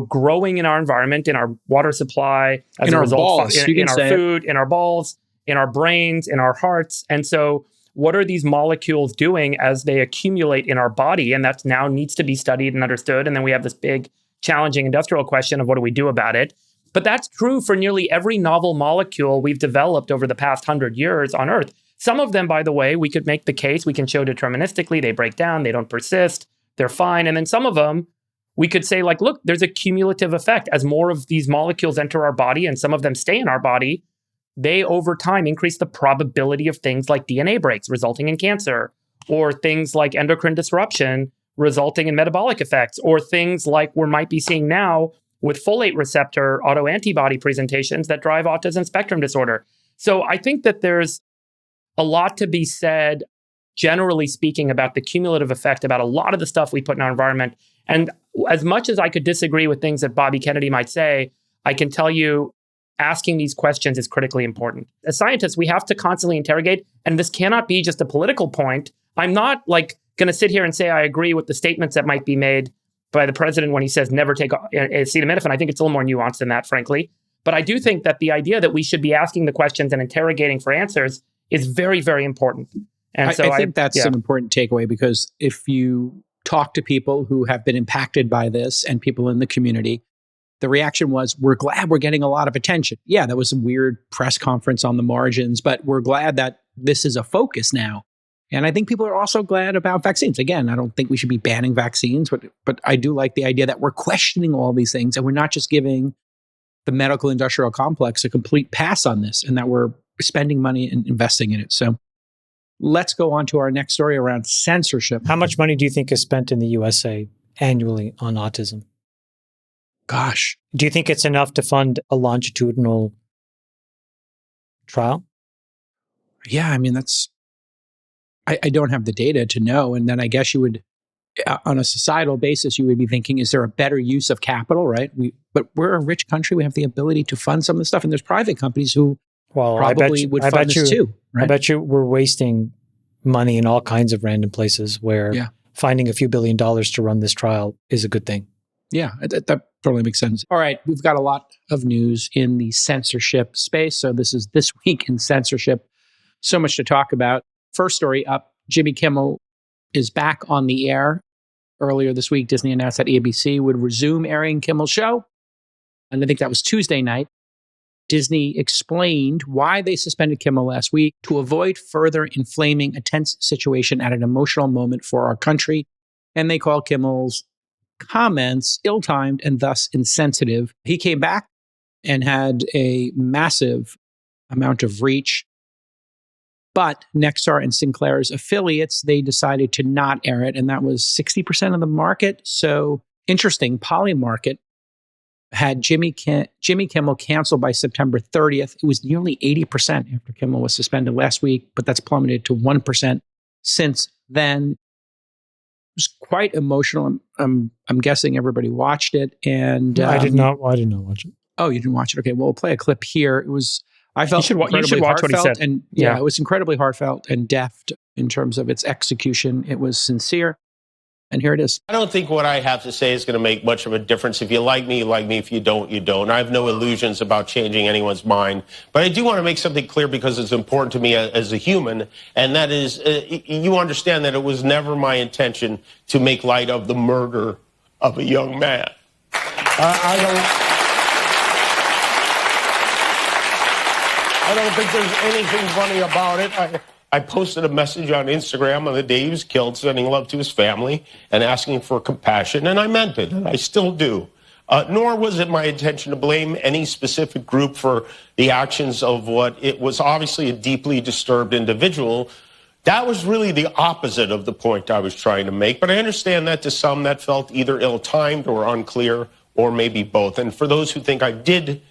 growing in our environment, in our water supply, as in a our result, balls, in our food, in our balls, in our brains, in our hearts. And so what are these molecules doing as they accumulate in our body? And that now needs to be studied and understood. And then we have this big, challenging industrial question of what do we do about it? But that's true for nearly every novel molecule we've developed over the past 100 years on Earth. Some of them, by the way, we could make the case, we can show deterministically, they break down, they don't persist, they're fine. And then some of them, we could say like, look, there's a cumulative effect. As more of these molecules enter our body and some of them stay in our body, they over time increase the probability of things like DNA breaks resulting in cancer, or things like endocrine disruption resulting in metabolic effects, or things like we might be seeing now with folate receptor autoantibody presentations that drive autism spectrum disorder. So I think that there's a lot to be said, generally speaking, about the cumulative effect about a lot of the stuff we put in our environment. And as much as I could disagree with things that Bobby Kennedy might say, I can tell you asking these questions is critically important. As scientists, we have to constantly interrogate, and this cannot be just a political point. I'm not going to sit here and say I agree with the statements that might be made by the president when he says never take acetaminophen. I think it's a little more nuanced than that, frankly. But I do think that the idea that we should be asking the questions and interrogating for answers is very, very important. And I think that's an important takeaway, because if you talk to people who have been impacted by this and people in the community, the reaction was, we're glad we're getting a lot of attention. Yeah, that was some weird press conference on the margins, but we're glad that this is a focus now. And I think people are also glad about vaccines. Again, I don't think we should be banning vaccines, but I do like the idea that we're questioning all these things and we're not just giving the medical industrial complex a complete pass on this, and that we're spending money and investing in it. So let's go on to our next story around censorship. How much money do you think is spent in the USA annually on autism? Gosh. Do you think it's enough to fund a longitudinal trial? Yeah, I mean, I don't have the data to know. And then I guess you would, on a societal basis, you would be thinking, is there a better use of capital, right? But we're a rich country. We have the ability to fund some of the stuff. And there's private companies who probably would fund this too. Right? I bet you we're wasting money in all kinds of random places where finding a few $1 billion to run this trial is a good thing. Yeah, that totally makes sense. All right, we've got a lot of news in the censorship space. So this is This Week in Censorship. So much to talk about. First story up, Jimmy Kimmel is back on the air. Earlier this week, Disney announced that ABC would resume airing Kimmel's show. And I think that was Tuesday night. Disney explained why they suspended Kimmel last week: to avoid further inflaming a tense situation at an emotional moment for our country. And they call Kimmel's comments ill-timed and thus insensitive. He came back and had a massive amount of reach. But Nexstar and Sinclair's affiliates, they decided to not air it, and that was 60% of the market. So interesting, Polymarket had Jimmy Kimmel canceled by September 30th. It was nearly 80% after Kimmel was suspended last week, but that's plummeted to 1% since then. It was quite emotional. I'm guessing everybody watched it, and I did not watch it. Oh, you didn't watch it? Okay, well, we'll play a clip here. It was I felt you should watch what he said. And yeah, it was incredibly heartfelt and deft in terms of its execution. It was sincere. And here it is. I don't think what I have to say is going to make much of a difference. If you like me, you like me. If you don't, you don't. I have no illusions about changing anyone's mind. But I do want to make something clear because it's important to me as a human. And that is, you understand that it was never my intention to make light of the murder of a young man. I don't think there's anything funny about it. I posted a message on Instagram on the day he was killed, sending love to his family and asking for compassion, and I meant it, and I still do. Nor was it my intention to blame any specific group for the actions of what it was obviously a deeply disturbed individual. That was really the opposite of the point I was trying to make, but I understand that to some that felt either ill-timed or unclear, or maybe both. And for those who think I did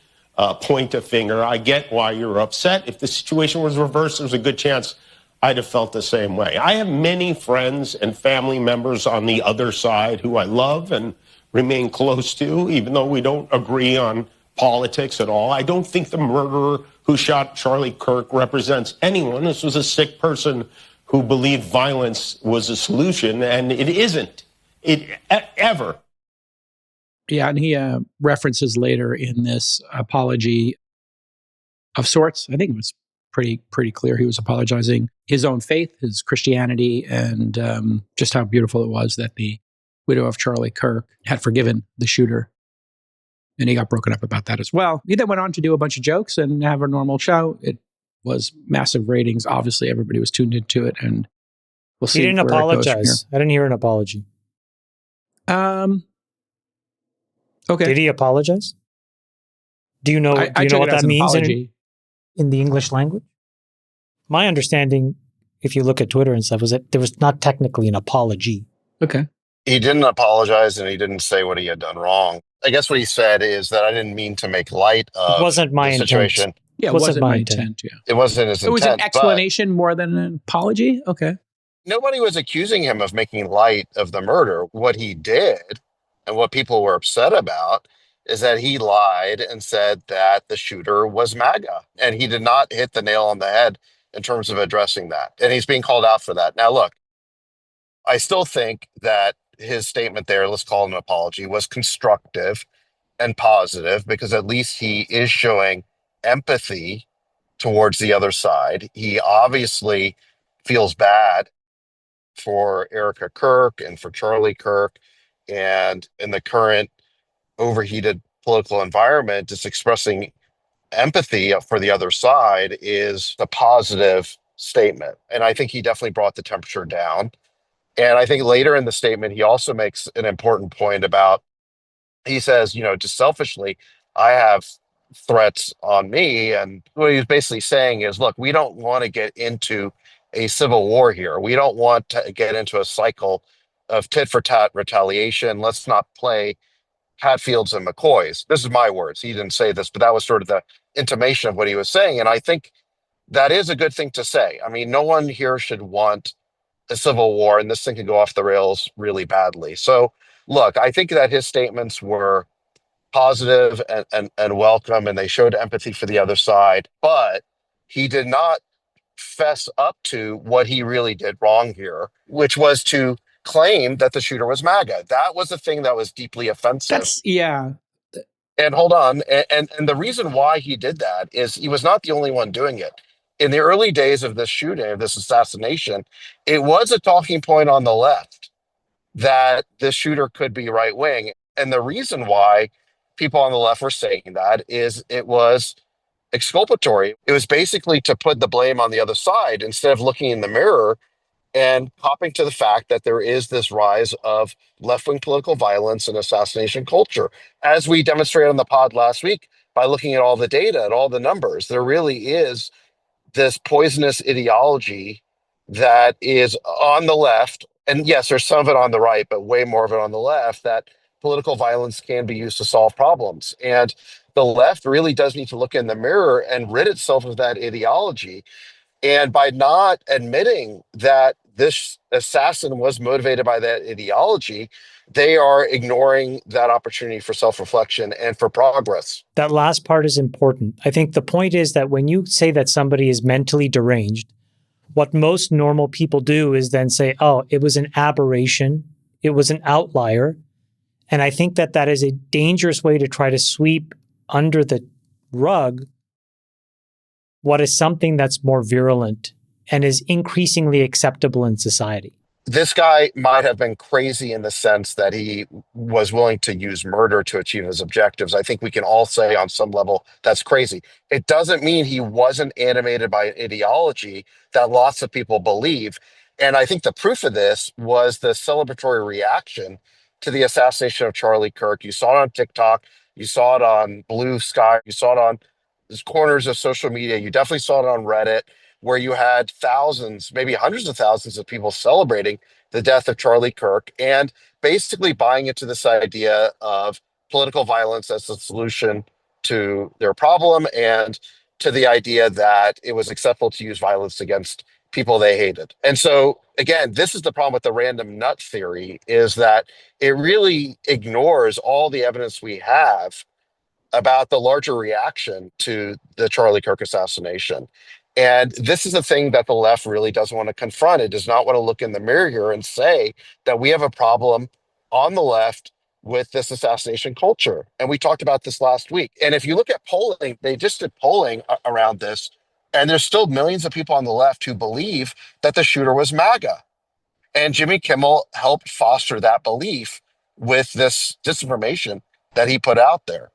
point a finger, I get why you're upset. If the situation was reversed, there's a good chance I'd have felt the same way. I have many friends and family members on the other side who I love and remain close to, even though we don't agree on politics at all. I don't think the murderer who shot Charlie Kirk represents anyone. This was a sick person who believed violence was a solution, and it isn't. Ever. Yeah, and he references later in this apology of sorts. I think it was pretty clear he was apologizing his own faith, his Christianity, and just how beautiful it was that the widow of Charlie Kirk had forgiven the shooter. And he got broken up about that as well. He then went on to do a bunch of jokes and have a normal show. It was massive ratings. Obviously, everybody was tuned into it, and we'll see. He didn't apologize. I didn't hear an apology. Okay. Did he apologize? Do you know? Do you know what that means in the English language? My understanding, if you look at Twitter and stuff, was that there was not technically an apology. Okay. He didn't apologize and he didn't say what he had done wrong. I guess what he said is that I didn't mean to make light of it wasn't my the situation. Intent. Yeah, it wasn't my intent. Yeah. It wasn't his intent. It was an explanation more than an apology? Okay. Nobody was accusing him of making light of the murder. What he did and what people were upset about is that he lied and said that the shooter was MAGA. And he did not hit the nail on the head in terms of addressing that. And he's being called out for that. Now, look, I still think that his statement there, let's call it an apology, was constructive and positive because at least he is showing empathy towards the other side. He obviously feels bad for Erica Kirk and for Charlie Kirk. And in the current overheated political environment, just expressing empathy for the other side is a positive statement. And I think he definitely brought the temperature down. And I think later in the statement, he also makes an important point about, he says, just selfishly, I have threats on me. And what he's basically saying is, look, we don't want to get into a civil war here. We don't want to get into a cycle of tit for tat retaliation. Let's not play Hatfields and McCoys. This is my words. He didn't say this, but that was sort of the intimation of what he was saying. And I think that is a good thing to say. I mean, no one here should want a civil war, and this thing could go off the rails really badly. So, look, I think that his statements were positive and welcome, and they showed empathy for the other side, but he did not fess up to what he really did wrong here, which was to claim that the shooter was MAGA. That was the thing that was deeply offensive. And hold on. And the reason why he did that is he was not the only one doing it. In the early days of this shooting, of this assassination, it was a talking point on the left that this shooter could be right wing. And the reason why people on the left were saying that is it was exculpatory. It was basically to put the blame on the other side instead of looking in the mirror and copping to the fact that there is this rise of left-wing political violence and assassination culture. As we demonstrated on the pod last week by looking at all the data and all the numbers, there really is this poisonous ideology that is on the left. And yes, there's some of it on the right, but way more of it on the left, that political violence can be used to solve problems. And the left really does need to look in the mirror and rid itself of that ideology. And by not admitting that this assassin was motivated by that ideology, they are ignoring that opportunity for self-reflection and for progress. That last part is important. I think the point is that when you say that somebody is mentally deranged, what most normal people do is then say, oh, it was an aberration, it was an outlier. And I think that that is a dangerous way to try to sweep under the rug what is something that's more virulent and is increasingly acceptable in society. This guy might have been crazy in the sense that he was willing to use murder to achieve his objectives. I think we can all say on some level that's crazy. It doesn't mean he wasn't animated by an ideology that lots of people believe. And I think the proof of this was the celebratory reaction to the assassination of Charlie Kirk. You saw it on TikTok, you saw it on Blue Sky, you saw it on corners of social media, you definitely saw it on Reddit, where you had thousands, maybe hundreds of thousands of people celebrating the death of Charlie Kirk and basically buying into this idea of political violence as the solution to their problem, and to the idea that it was acceptable to use violence against people they hated. And so, again, this is the problem with the random nut theory, is that it really ignores all the evidence we have about the larger reaction to the Charlie Kirk assassination. And this is a thing that the left really doesn't want to confront. It does not want to look in the mirror here and say that we have a problem on the left with this assassination culture. And we talked about this last week. And if you look at polling, they just did polling around this, and there's still millions of people on the left who believe that the shooter was MAGA. And Jimmy Kimmel helped foster that belief with this disinformation that he put out there.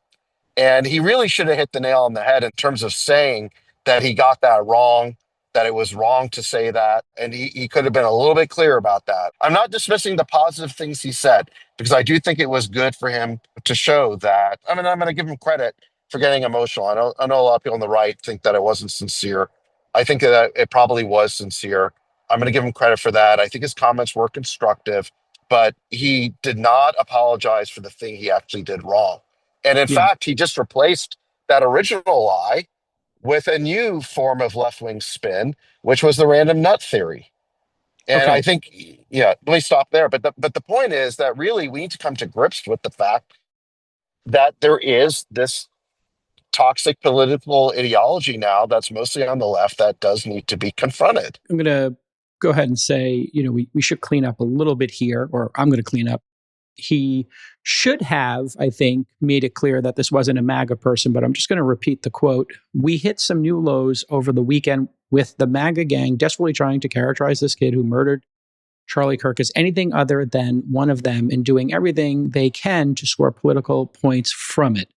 And he really should have hit the nail on the head in terms of saying that he got that wrong, that it was wrong to say that. And he could have been a little bit clearer about that. I'm not dismissing the positive things he said, because I do think it was good for him to show that. I mean, I'm going to give him credit for getting emotional. I know a lot of people on the right think that it wasn't sincere. I think that it probably was sincere. I'm going to give him credit for that. I think his comments were constructive, but he did not apologize for the thing he actually did wrong. And in fact, he just replaced that original lie with a new form of left-wing spin, which was the random nut theory. And I think, let me stop there. But the point is that really we need to come to grips with the fact that there is this toxic political ideology now that's mostly on the left that does need to be confronted. I'm going to go ahead and say, we should clean up a little bit here, or I'm going to clean up. He should have, I think, made it clear that this wasn't a MAGA person, but I'm just going to repeat the quote. We hit some new lows over the weekend with the MAGA gang desperately trying to characterize this kid who murdered Charlie Kirk as anything other than one of them and doing everything they can to score political points from it.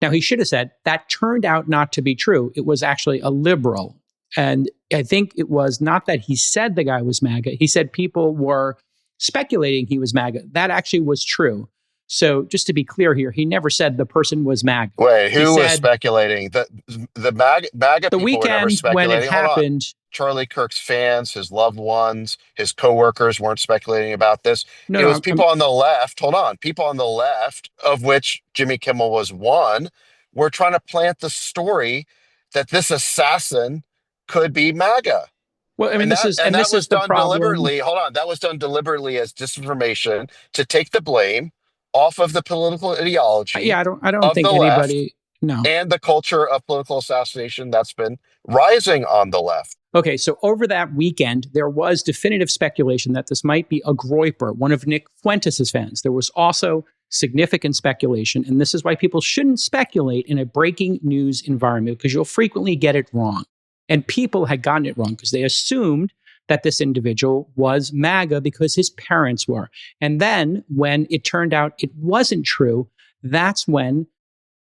Now, he should have said that turned out not to be true. It was actually a liberal. And I think it was not that he said the guy was MAGA. He said people were speculating he was MAGA. That actually was true. So just to be clear here, he never said the person was MAGA. Wait, who was speculating? The MAGA people were never speculating. When it happened, Charlie Kirk's fans, his loved ones, his coworkers weren't speculating about this. It was people on the left, people on the left, of which Jimmy Kimmel was one, were trying to plant the story that this assassin could be MAGA. Well, I mean, this is the problem. Deliberately. Hold on, that was done deliberately as disinformation to take the blame off of the political ideology. Yeah, I don't think anybody. No. And the culture of political assassination that's been rising on the left. Okay, so over that weekend, there was definitive speculation that this might be a Groyper, one of Nick Fuentes' fans. There was also significant speculation, and this is why people shouldn't speculate in a breaking news environment, because you'll frequently get it wrong. And people had gotten it wrong because they assumed that this individual was MAGA because his parents were. And then when it turned out it wasn't true, that's when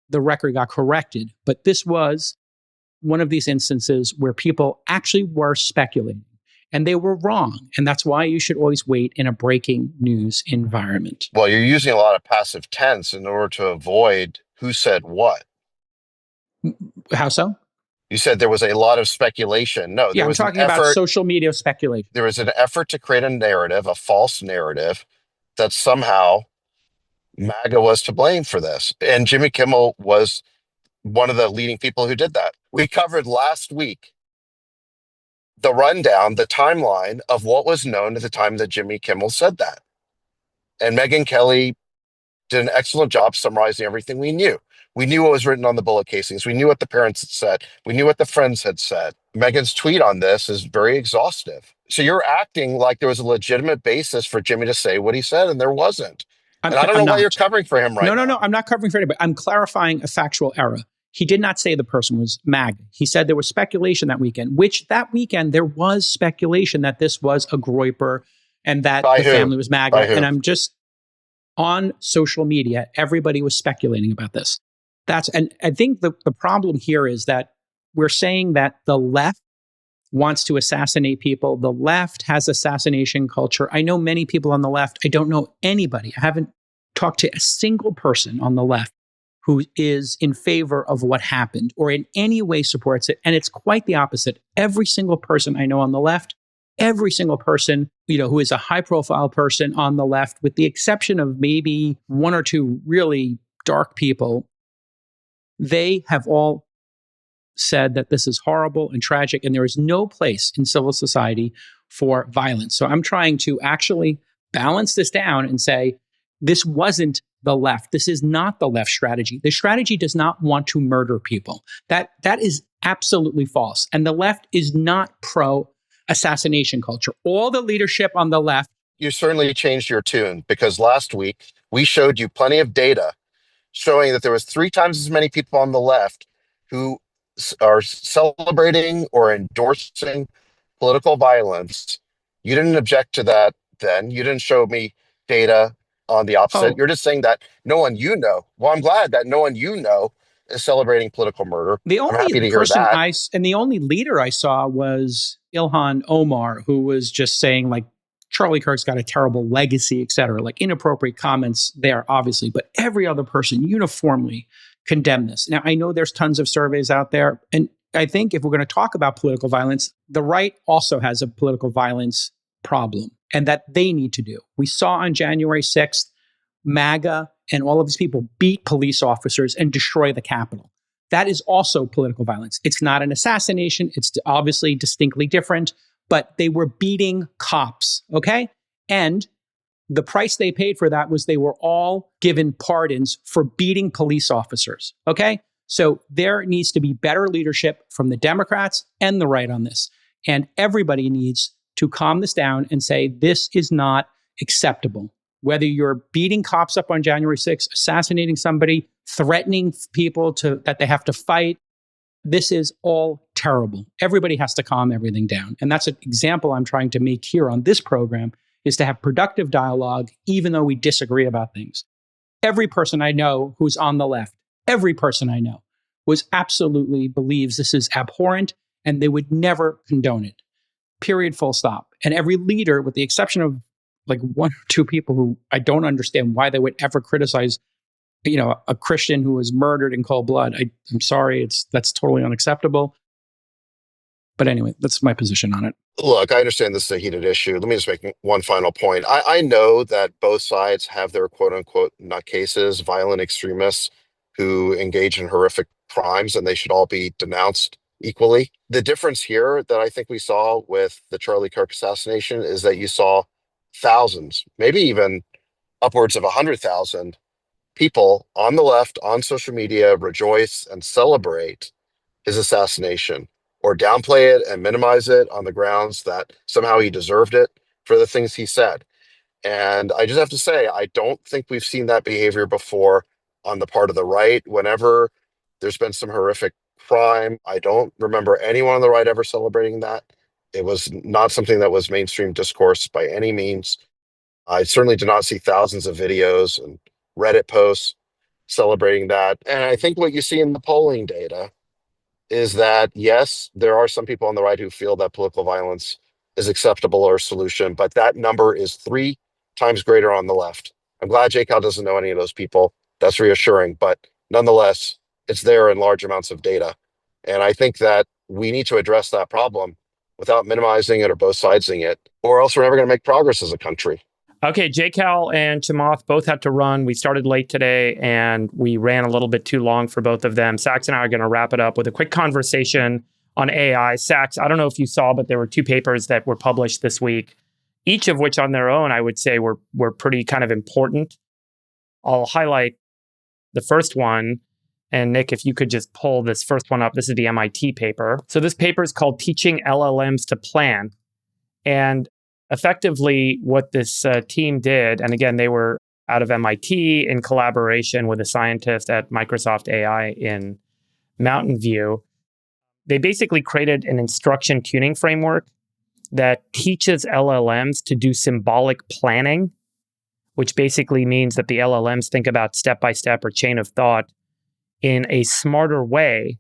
the record got corrected. But this was one of these instances where people actually were speculating and they were wrong. And that's why you should always wait in a breaking news environment. Well, you're using a lot of passive tense in order to avoid who said what. How so? You said there was a lot of speculation. No, Yeah, there I'm was an talking about effort. social media speculation. There was an effort to create a narrative, a false narrative, that somehow MAGA was to blame for this. And Jimmy Kimmel was one of the leading people who did that. We covered last week the rundown, the timeline of what was known at the time that Jimmy Kimmel said that. And Megyn Kelly did an excellent job summarizing everything we knew. We knew what was written on the bullet casings. We knew what the parents had said. We knew what the friends had said. Megan's tweet on this is very exhaustive. So you're acting like there was a legitimate basis for Jimmy to say what he said, and there wasn't. And I don't know why you're covering for him right now. No, I'm not covering for anybody. I'm clarifying a factual error. He did not say the person was MAGA. He said there was speculation that weekend, which that weekend there was speculation that this was a Groyper and that the family was MAGA. And I'm just on social media, everybody was speculating about this. And I think the problem here is that we're saying that the left wants to assassinate people. The left has assassination culture. I know many people on the left. I don't know anybody. I haven't talked to a single person on the left who is in favor of what happened or in any way supports it. And it's quite the opposite. Every single person I know on the left, every single person, who is a high profile person on the left, with the exception of maybe one or two really dark people, they have all said that this is horrible and tragic, and there is no place in civil society for violence. So I'm trying to actually balance this down and say, this wasn't the left. This is not the left strategy. The strategy does not want to murder people. That is absolutely false. And the left is not pro assassination culture. All the leadership on the left. You certainly changed your tune, because last week we showed you plenty of data showing that there was 3 times as many people on the left who are celebrating or endorsing political violence. You didn't object to that then. You didn't show me data on the opposite. You're just saying that no one well, I'm glad that no one is celebrating political murder. I'm happy to hear that. And the only leader I saw was Ilhan Omar, who was just saying, like, Charlie Kirk's got a terrible legacy, et cetera, like inappropriate comments there, obviously, but every other person uniformly condemned this. Now, I know there's tons of surveys out there, and I think if we're going to talk about political violence, the right also has a political violence problem, and that they need to do. We saw on January 6th, MAGA and all of these people beat police officers and destroy the Capitol. That is also political violence. It's not an assassination. It's obviously distinctly different, but they were beating cops, okay? And the price they paid for that was they were all given pardons for beating police officers, okay? So there needs to be better leadership from the Democrats and the right on this. And everybody needs to calm this down and say, this is not acceptable. Whether you're beating cops up on January 6th, assassinating somebody, threatening people that they have to fight, this is all terrible. Everybody has to calm everything down. And that's an example I'm trying to make here on this program, is to have productive dialogue, even though we disagree about things. Every person I know who's on the left, every person I know absolutely believes this is abhorrent and they would never condone it. Period, full stop. And every leader, with the exception of like 1 or 2 people who I don't understand why they would ever criticize, a Christian who was murdered in cold blood. I'm sorry, that's totally unacceptable. But anyway, that's my position on it. Look, I understand this is a heated issue. Let me just make one final point. I know that both sides have their quote unquote nutcases, violent extremists who engage in horrific crimes, and they should all be denounced equally. The difference here that I think we saw with the Charlie Kirk assassination is that you saw thousands, maybe even upwards of 100,000 people on the left on social media rejoice and celebrate his assassination, or downplay it and minimize it on the grounds that somehow he deserved it for the things he said. And I just have to say, I don't think we've seen that behavior before on the part of the right. Whenever there's been some horrific crime, I don't remember anyone on the right ever celebrating that. It was not something that was mainstream discourse by any means. I certainly did not see thousands of videos and Reddit posts celebrating that. And I think what you see in the polling data is that, yes, there are some people on the right who feel that political violence is acceptable or a solution, but that number is 3 times greater on the left. I'm glad Jake Cal doesn't know any of those people. That's reassuring, but nonetheless, it's there in large amounts of data. And I think that we need to address that problem without minimizing it or both sidesing it, or else we're never going to make progress as a country. Okay, Cal and Chamath both had to run. We started late today and we ran a little bit too long for both of them. Sax and I are going to wrap it up with a quick conversation on AI. Sax, I don't know if you saw, but there were 2 papers that were published this week, each of which on their own, I would say were pretty kind of important. I'll highlight the first one. And Nick, if you could just pull this first one up. This is the MIT paper. So this paper is called Teaching LLMs to Plan. And effectively what this team did, and again, they were out of MIT in collaboration with a scientist at Microsoft AI in Mountain View. They basically created an instruction tuning framework that teaches LLMs to do symbolic planning, which basically means that the LLMs think about step-by-step or chain of thought in a smarter way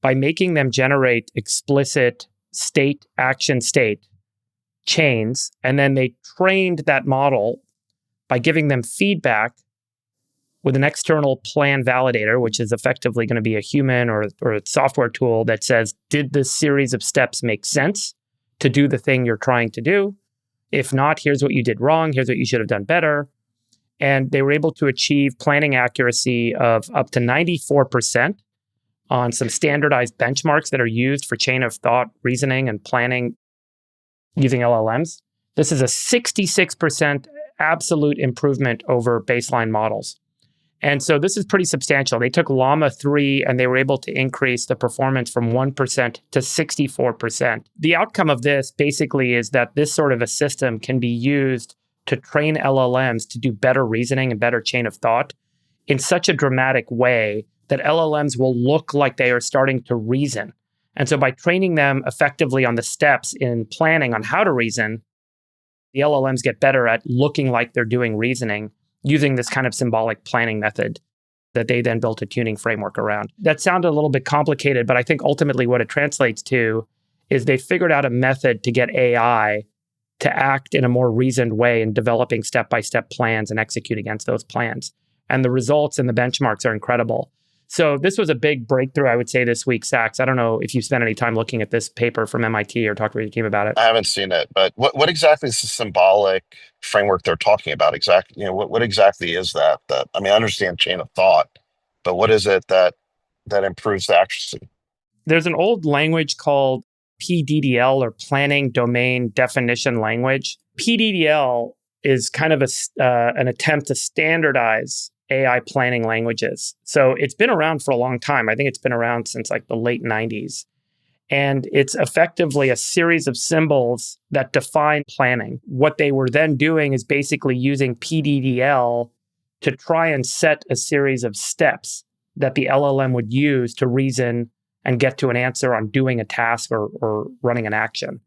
by making them generate explicit state, action, state chains. And then they trained that model by giving them feedback with an external plan validator, which is effectively going to be a human or a software tool that says, did this series of steps make sense to do the thing you're trying to do? If not, here's what you did wrong. Here's what you should have done better. And they were able to achieve planning accuracy of up to 94% on some standardized benchmarks that are used for chain of thought reasoning and planning using LLMs. This is a 66% absolute improvement over baseline models. And so this is pretty substantial. They took Llama 3 and they were able to increase the performance from 1% to 64%. The outcome of this basically is that this sort of a system can be used to train LLMs to do better reasoning and better chain of thought in such a dramatic way that LLMs will look like they are starting to reason. And so by training them effectively on the steps in planning on how to reason, the LLMs get better at looking like they're doing reasoning using this kind of symbolic planning method that they then built a tuning framework around. That sounded a little bit complicated, but I think ultimately what it translates to is they figured out a method to get AI to act in a more reasoned way in developing step-by-step plans and execute against those plans. And the results and the benchmarks are incredible. So this was a big breakthrough, I would say, this week, Sax. I don't know if you spent any time looking at this paper from MIT or talked to your team about it. I haven't seen it, but what exactly is the symbolic framework they're talking about? Exactly, what exactly is that? I mean, I understand chain of thought, but what is it that improves the accuracy? There's an old language called PDDL, or Planning Domain Definition Language. PDDL is kind of an attempt to standardize AI planning languages. So it's been around for a long time. I think it's been around since like the late 90s. And it's effectively a series of symbols that define planning. What they were then doing is basically using PDDL to try and set a series of steps that the LLM would use to reason and get to an answer on doing a task or running an action.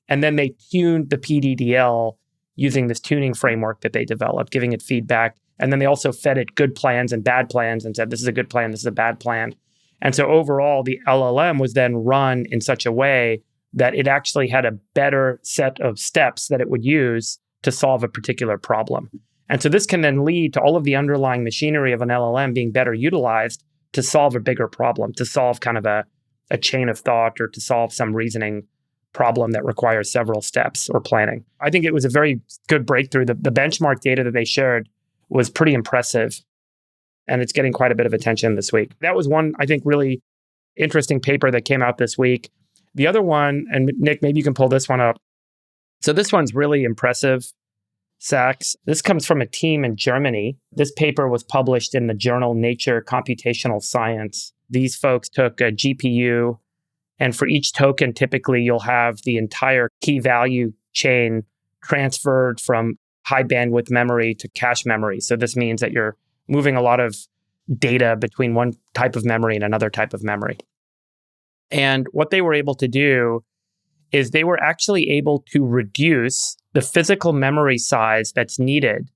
And then they tuned the PDDL using this tuning framework that they developed, giving it feedback. And then they also fed it good plans and bad plans and said, this is a good plan, this is a bad plan. And so overall, the LLM was then run in such a way that it actually had a better set of steps that it would use to solve a particular problem. And so this can then lead to all of the underlying machinery of an LLM being better utilized to solve a bigger problem, to solve kind of a chain of thought or to solve some reasoning problem that requires several steps or planning. I think it was a very good breakthrough. The benchmark data that they shared was pretty impressive, and it's getting quite a bit of attention this week. That was one, I think, really interesting paper that came out this week. The other one, and Nick, maybe you can pull this one up. So this one's really impressive, Sax. This comes from a team in Germany. This paper was published in the journal Nature Computational Science. These folks took a GPU, and for each token, typically you'll have the entire key value chain transferred from high bandwidth memory to cache memory. So this means that you're moving a lot of data between one type of memory and another type of memory. And what they were able to do is they were actually able to reduce the physical memory size that's needed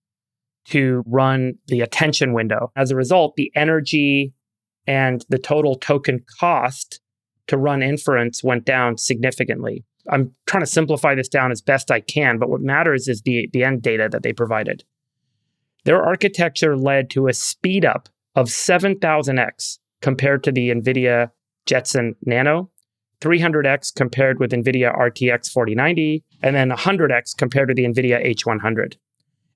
to run the attention window. As a result, the energy and the total token cost to run inference went down significantly. I'm trying to simplify this down as best I can, but what matters is the end data that they provided. Their architecture led to a speed up of 7,000x compared to the NVIDIA Jetson Nano, 300x compared with NVIDIA RTX 4090, and then 100x compared to the NVIDIA H100.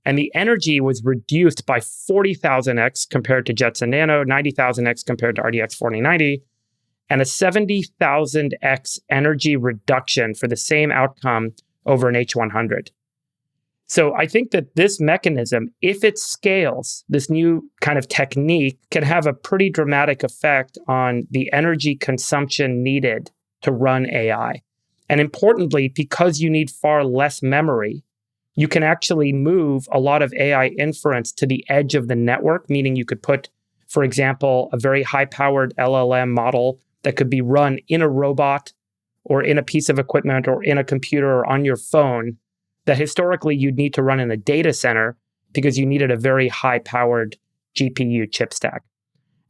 And the energy was reduced by 40,000x compared to Jetson Nano, 90,000x compared to RTX 4090, and a 70,000x energy reduction for the same outcome over an H100. So I think that this mechanism, if it scales, this new kind of technique can have a pretty dramatic effect on the energy consumption needed to run AI. And importantly, because you need far less memory, you can actually move a lot of AI inference to the edge of the network, meaning you could put, for example, a very high-powered LLM model that could be run in a robot or in a piece of equipment or in a computer or on your phone that historically you'd need to run in a data center because you needed a very high-powered GPU chip stack.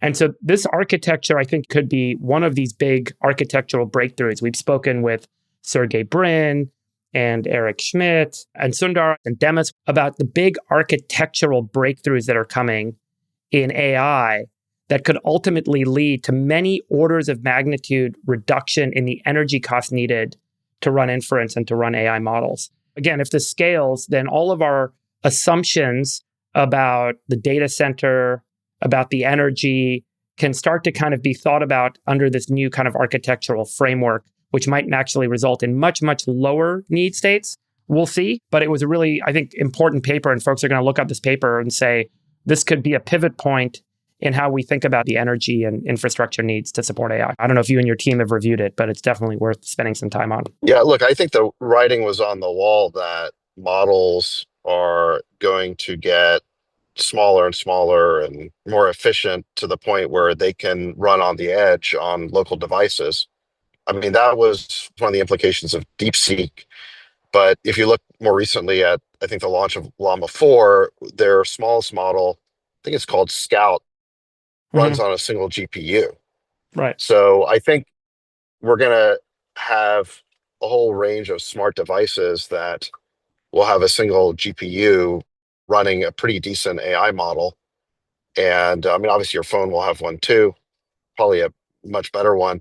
And so this architecture, I think, could be one of these big architectural breakthroughs. We've spoken with Sergey Brin and Eric Schmidt and Sundar and Demis about the big architectural breakthroughs that are coming in AI that could ultimately lead to many orders of magnitude reduction in the energy cost needed to run inference and to run AI models. Again, if this scales, then all of our assumptions about the data center, about the energy, can start to kind of be thought about under this new kind of architectural framework, which might actually result in much, much lower need states. We'll see. But it was a really, I think, important paper, and folks are going to look at this paper and say, this could be a pivot point in how we think about the energy and infrastructure needs to support AI. I don't know if you and your team have reviewed it, but it's definitely worth spending some time on. Yeah, look, I think the writing was on the wall that models are going to get smaller and smaller and more efficient to the point where they can run on the edge on local devices. I mean, that was one of the implications of DeepSeek. But if you look more recently at, I think, the launch of Llama 4, their smallest model, I think it's called Scout, runs on a single GPU. Right. So I think we're going to have a whole range of smart devices that will have a single GPU running a pretty decent AI model. And I mean, obviously your phone will have one too, probably a much better one.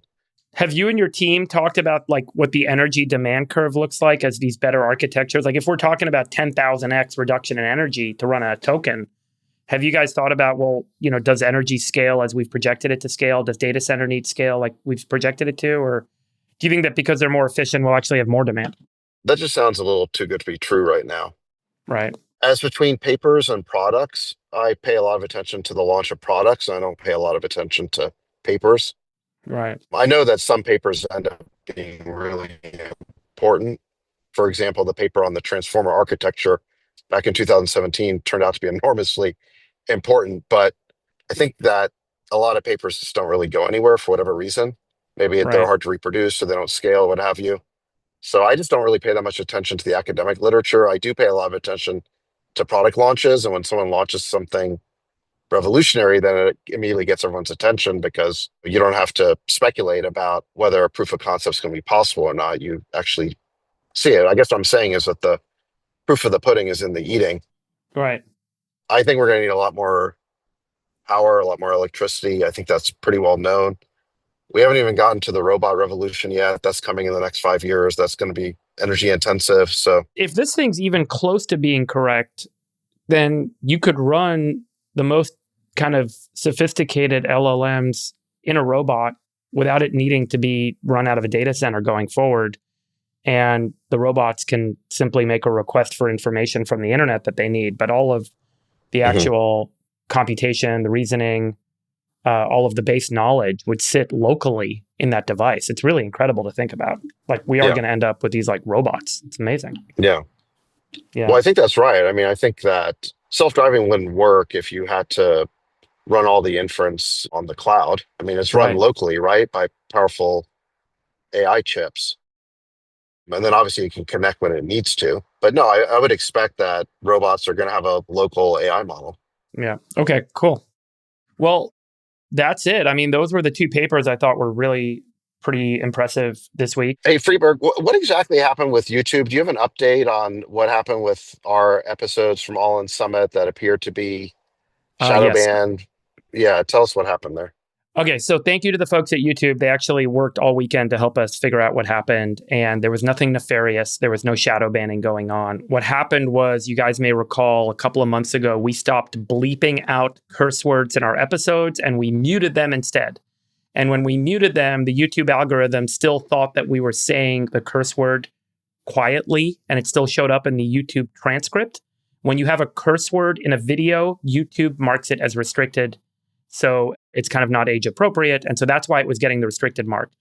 Have you and your team talked about like what the energy demand curve looks like as these better architectures? Like if we're talking about 10,000x reduction in energy to run a token, have you guys thought about, well, you know, does energy scale as we've projected it to scale? Does data center need scale like we've projected it to? Or do you think that because they're more efficient, we'll actually have more demand? That just sounds a little too good to be true right now. Right. As between papers and products, I pay a lot of attention to the launch of products. I don't pay a lot of attention to papers. Right. I know that some papers end up being really important. For example, the paper on the transformer architecture back in 2017 turned out to be enormously important. But I think that a lot of papers just don't really go anywhere for whatever reason. Maybe they're hard to reproduce or they don't scale, what have you. So I just don't really pay that much attention to the academic literature. I do pay a lot of attention to product launches. And when someone launches something revolutionary, then it immediately gets everyone's attention because you don't have to speculate about whether a proof of concept is going to be possible or not. You actually see it. I guess what I'm saying is that the proof of the pudding is in the eating. Right. I think we're going to need a lot more power, a lot more electricity. I think that's pretty well known. We haven't even gotten to the robot revolution yet. That's coming in the next 5 years. That's going to be energy intensive. So if this thing's even close to being correct, then you could run the most kind of sophisticated LLMs in a robot without it needing to be run out of a data center going forward. And the robots can simply make a request for information from the internet that they need. But all of the actual computation, the reasoning, all of the base knowledge would sit locally in that device. It's really incredible to think about. Like we are going to end up with these like robots. It's amazing. Yeah. Yeah. Well, I think that's right. I mean, I think that self-driving wouldn't work if you had to run all the inference on the cloud. I mean, it's run locally, right? By powerful AI chips. And then obviously it can connect when it needs to. But no, I would expect that robots are going to have a local AI model. Yeah. Okay, cool. Well, that's it. I mean, those were the two papers I thought were really pretty impressive this week. Hey, Freeberg, what exactly happened with YouTube? Do you have an update on what happened with our episodes from All In Summit that appear to be shadow banned? Yeah, tell us what happened there. Okay, so thank you to the folks at YouTube. They actually worked all weekend to help us figure out what happened. And there was nothing nefarious. There was no shadow banning going on. What happened was, you guys may recall, a couple of months ago, we stopped bleeping out curse words in our episodes and we muted them instead. And when we muted them, the YouTube algorithm still thought that we were saying the curse word quietly, and it still showed up in the YouTube transcript. When you have a curse word in a video, YouTube marks it as restricted. So it's kind of not age appropriate. And so that's why it was getting the restricted mark.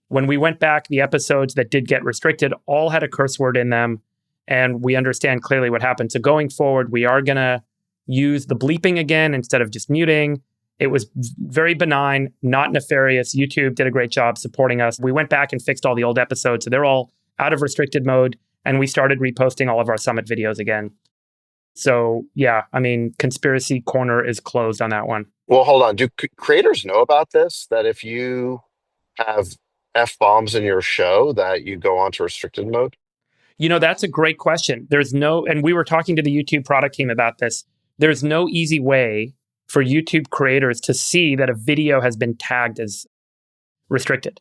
When we went back, the episodes that did get restricted all had a curse word in them. And we understand clearly what happened. So going forward, we are going to use the bleeping again instead of just muting. It was very benign, not nefarious. YouTube did a great job supporting us. We went back and fixed all the old episodes. So they're all out of restricted mode. And we started reposting all of our summit videos again. So yeah, I mean, Conspiracy Corner is closed on that one. Well, hold on. Do creators know about this? That if you have F-bombs in your show, that you go onto restricted mode? You know, that's a great question. And we were talking to the YouTube product team about this. There's no easy way for YouTube creators to see that a video has been tagged as restricted.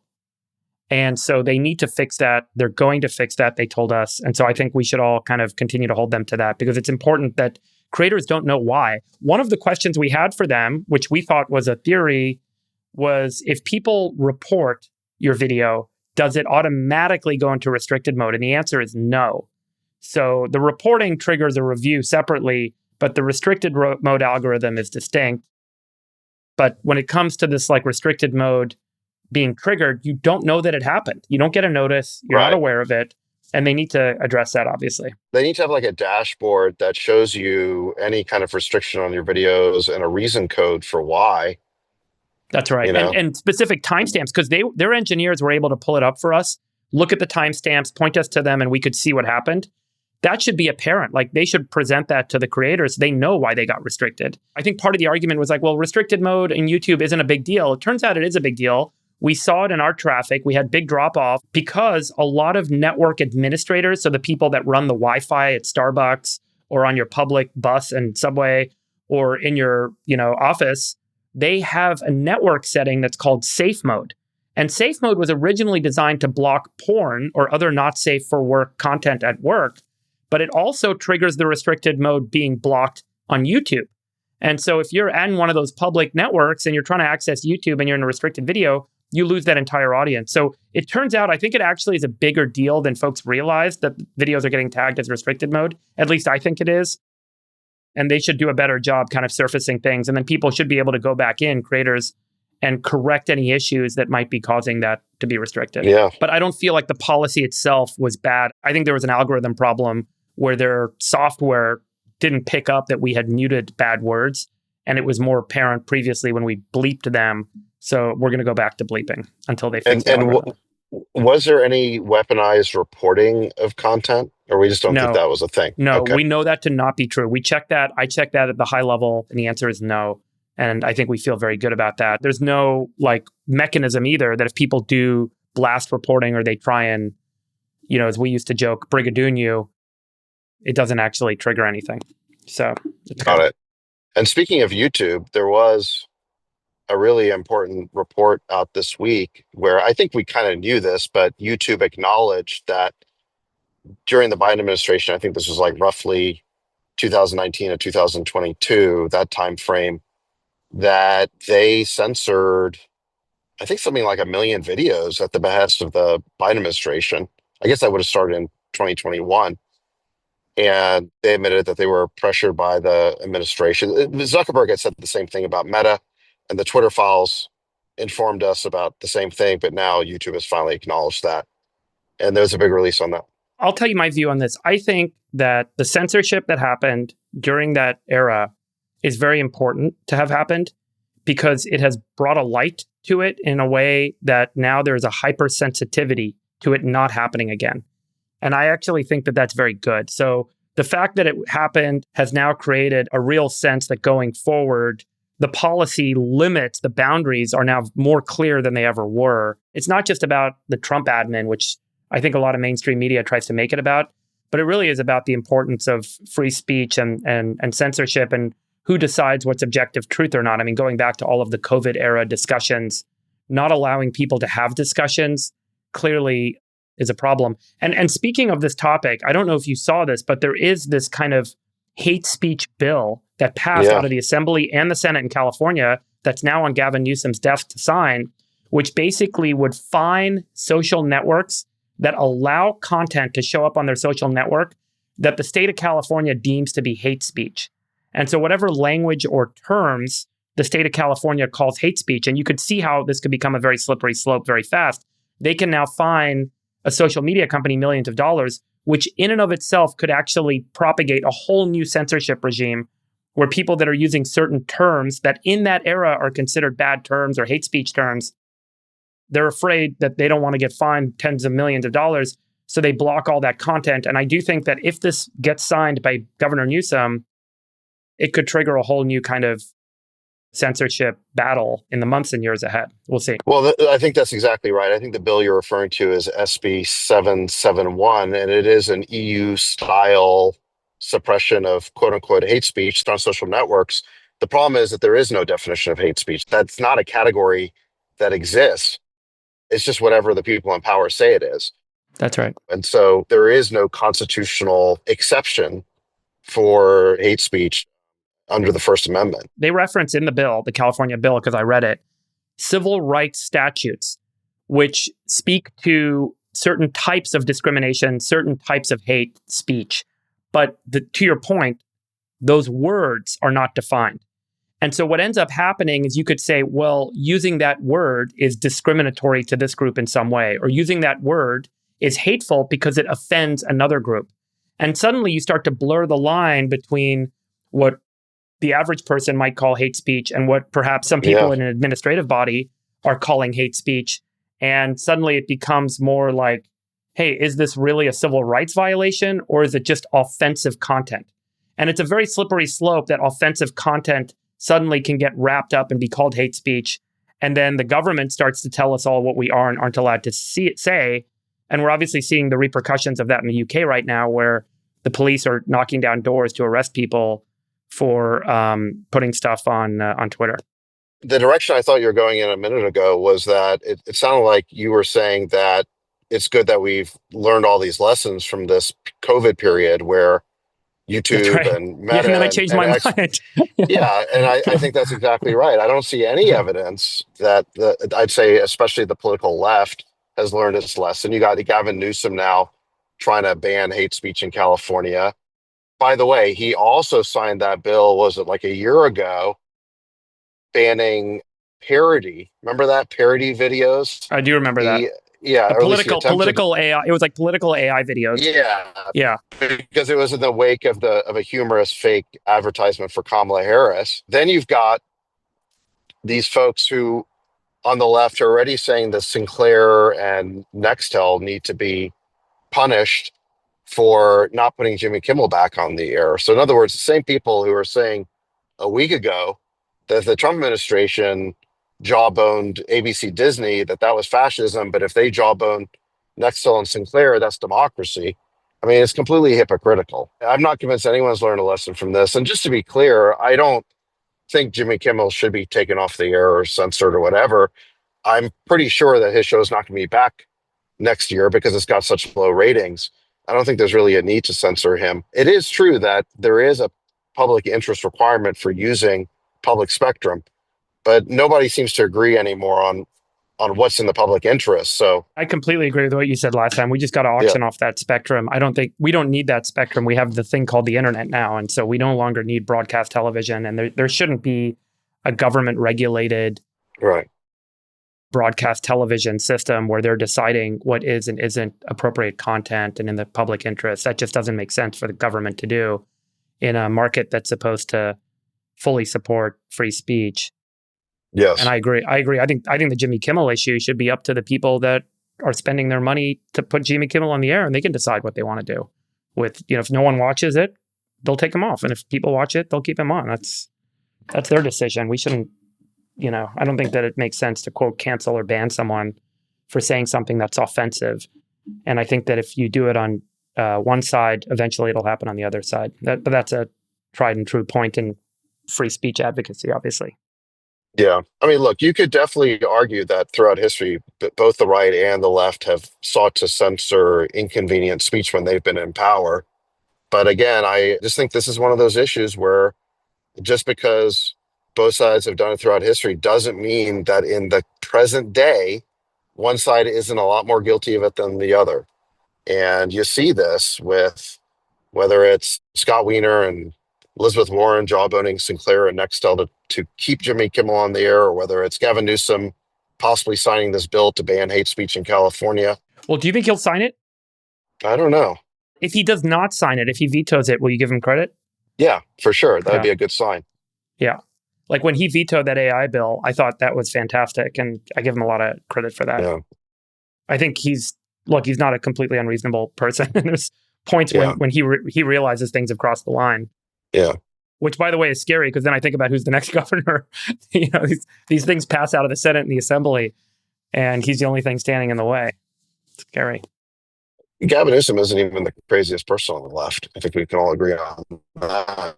And so they need to fix that. They're going to fix that, they told us. And so I think we should all kind of continue to hold them to that, because it's important that creators don't know why. One of the questions we had for them, which we thought was a theory, was if people report your video, does it automatically go into restricted mode? And the answer is no. So the reporting triggers a review separately, but the restricted mode algorithm is distinct. But when it comes to this like restricted mode being triggered, you don't know that it happened. You don't get a notice. You're not aware of it. And they need to address that, obviously. They need to have like a dashboard that shows you any kind of restriction on your videos and a reason code for why. That's right. And specific timestamps, because their engineers were able to pull it up for us, look at the timestamps, point us to them, and we could see what happened. That should be apparent. Like, they should present that to the creators. They know why they got restricted. I think part of the argument was like, well, restricted mode in YouTube isn't a big deal. It turns out it is a big deal. We saw it in our traffic. We had big drop off because a lot of network administrators, so the people that run the Wi-Fi at Starbucks or on your public bus and subway or in your, office, they have a network setting that's called safe mode. And safe mode was originally designed to block porn or other not safe for work content at work, but it also triggers the restricted mode being blocked on YouTube. And so if you're in one of those public networks and you're trying to access YouTube and you're in a restricted video, you lose that entire audience. So it turns out, I think it actually is a bigger deal than folks realize, that videos are getting tagged as restricted mode. At least I think it is. And they should do a better job kind of surfacing things. And then people should be able to go back in, creators, and correct any issues that might be causing that to be restricted. Yeah. But I don't feel like the policy itself was bad. I think there was an algorithm problem where their software didn't pick up that we had muted bad words. And it was more apparent previously when we bleeped them. So we're going to go back to bleeping until they fix it. And was there any weaponized reporting of content, or we just don't think that was a thing? No, we know that to not be true. We checked that. I checked that at the high level, and the answer is no. And I think we feel very good about that. There's no mechanism either that if people do blast reporting or they try and, as we used to joke, brigadoon you, it doesn't actually trigger anything. So got it. And speaking of YouTube, there was a really important report out this week where I think we kind of knew this, but YouTube acknowledged that during the Biden administration, I think this was like roughly 2019 to 2022, that time frame, that they censored, I think, something like 1 million videos at the behest of the Biden administration. I guess that would have started in 2021. And they admitted that they were pressured by the administration. Zuckerberg had said the same thing about Meta, and the Twitter files informed us about the same thing, but now YouTube has finally acknowledged that. And there's a big release on that. I'll tell you my view on this. I think that the censorship that happened during that era is very important to have happened, because it has brought a light to it in a way that now there's a hypersensitivity to it not happening again. And I actually think that that's very good. So the fact that it happened has now created a real sense that going forward, the policy limits, the boundaries are now more clear than they ever were. It's not just about the Trump admin, which I think a lot of mainstream media tries to make it about, but it really is about the importance of free speech and censorship and who decides what's objective truth or not. I mean, going back to all of the COVID era discussions, not allowing people to have discussions clearly is a problem. And speaking of this topic, I don't know if you saw this, but there is this kind of hate speech bill that passed out of the Assembly and the Senate in California that's now on Gavin Newsom's desk to sign, which basically would fine social networks that allow content to show up on their social network that the state of California deems to be hate speech. And so whatever language or terms the state of California calls hate speech, and you could see how this could become a very slippery slope very fast, they can now fine a social media company millions of dollars, which in and of itself could actually propagate a whole new censorship regime where people that are using certain terms that in that era are considered bad terms or hate speech terms, they're afraid that they don't want to get fined tens of millions of dollars. So they block all that content. And I do think that if this gets signed by Governor Newsom, it could trigger a whole new kind of censorship battle in the months and years ahead. We'll see. Well, I think that's exactly right. I think the bill you're referring to is SB 771, and it is an EU-style suppression of quote-unquote hate speech on social networks. The problem is that there is no definition of hate speech. That's not a category that exists. It's just whatever the people in power say it is. That's right. And so there is no constitutional exception for hate speech under the First Amendment. They reference in the bill, the California bill, because I read it, civil rights statutes, which speak to certain types of discrimination, certain types of hate speech. But to your point, those words are not defined. And so what ends up happening is you could say, well, using that word is discriminatory to this group in some way, or using that word is hateful because it offends another group. And suddenly you start to blur the line between what the average person might call hate speech and what perhaps some people in an administrative body are calling hate speech. And suddenly it becomes more like, hey, is this really a civil rights violation or is it just offensive content? And it's a very slippery slope that offensive content suddenly can get wrapped up and be called hate speech. And then the government starts to tell us all what we are and aren't allowed to say. And we're obviously seeing the repercussions of that in the UK right now, where the police are knocking down doors to arrest people for putting stuff on Twitter. The direction I thought you were going in a minute ago was that it sounded like you were saying that it's good that we've learned all these lessons from this COVID period where YouTube and Meta. And then I changed my mind. And I think that's exactly right. I don't see any evidence that I'd say, especially the political left, has learned its lesson. You got Gavin Newsom now trying to ban hate speech in California. By the way, he also signed that bill, was it like a year ago, banning parody. Remember that? Parody videos? I do remember that. Yeah. Political AI. It was like political AI videos. Yeah. Because it was in the wake of a humorous fake advertisement for Kamala Harris. Then you've got these folks who on the left are already saying that Sinclair and Nextel need to be punished for not putting Jimmy Kimmel back on the air. So in other words, the same people who were saying a week ago that the Trump administration jawboned ABC Disney, that was fascism, but if they jawbone Nextel and Sinclair, that's democracy. I mean, it's completely hypocritical. I'm not convinced anyone's learned a lesson from this. And just to be clear, I don't think Jimmy Kimmel should be taken off the air or censored or whatever. I'm pretty sure that his show is not going to be back next year because it's got such low ratings. I don't think there's really a need to censor him. It is true that there is a public interest requirement for using public spectrum, but nobody seems to agree anymore on what's in the public interest. So I completely agree with what you said last time. We just got to auction off that spectrum. We don't need that spectrum. We have the thing called the internet now. And so we no longer need broadcast television. And there shouldn't be a government regulated broadcast television system where they're deciding what is and isn't appropriate content and in the public interest. That just doesn't make sense for the government to do in a market that's supposed to fully support free speech. Yes. And I agree. I think the Jimmy Kimmel issue should be up to the people that are spending their money to put Jimmy Kimmel on the air, and they can decide what they want to do with, if no one watches it, they'll take him off. And if people watch it, they'll keep him on. That's their decision. We shouldn't, I don't think that it makes sense to quote cancel or ban someone for saying something that's offensive. And I think that if you do it on one side, eventually it'll happen on the other side. But that's a tried and true point in free speech advocacy, obviously. Yeah. I mean, look, you could definitely argue that throughout history, both the right and the left have sought to censor inconvenient speech when they've been in power. But again, I just think this is one of those issues where just because both sides have done it throughout history doesn't mean that in the present day, one side isn't a lot more guilty of it than the other. And you see this with whether it's Scott Wiener and Elizabeth Warren jawboning Sinclair and Nextel to keep Jimmy Kimmel on the air, or whether it's Gavin Newsom possibly signing this bill to ban hate speech in California. Well, do you think he'll sign it? I don't know. If he does not sign it, if he vetoes it, will you give him credit? Yeah, for sure. That would be a good sign. Yeah. Like when he vetoed that AI bill, I thought that was fantastic. And I give him a lot of credit for that. Yeah. I think he's not a completely unreasonable person. There's points when he realizes things have crossed the line. Yeah. Which, by the way, is scary because then I think about who's the next governor. These things pass out of the Senate and the Assembly, and he's the only thing standing in the way. It's scary. Gavin Newsom isn't even the craziest person on the left. I think we can all agree on that.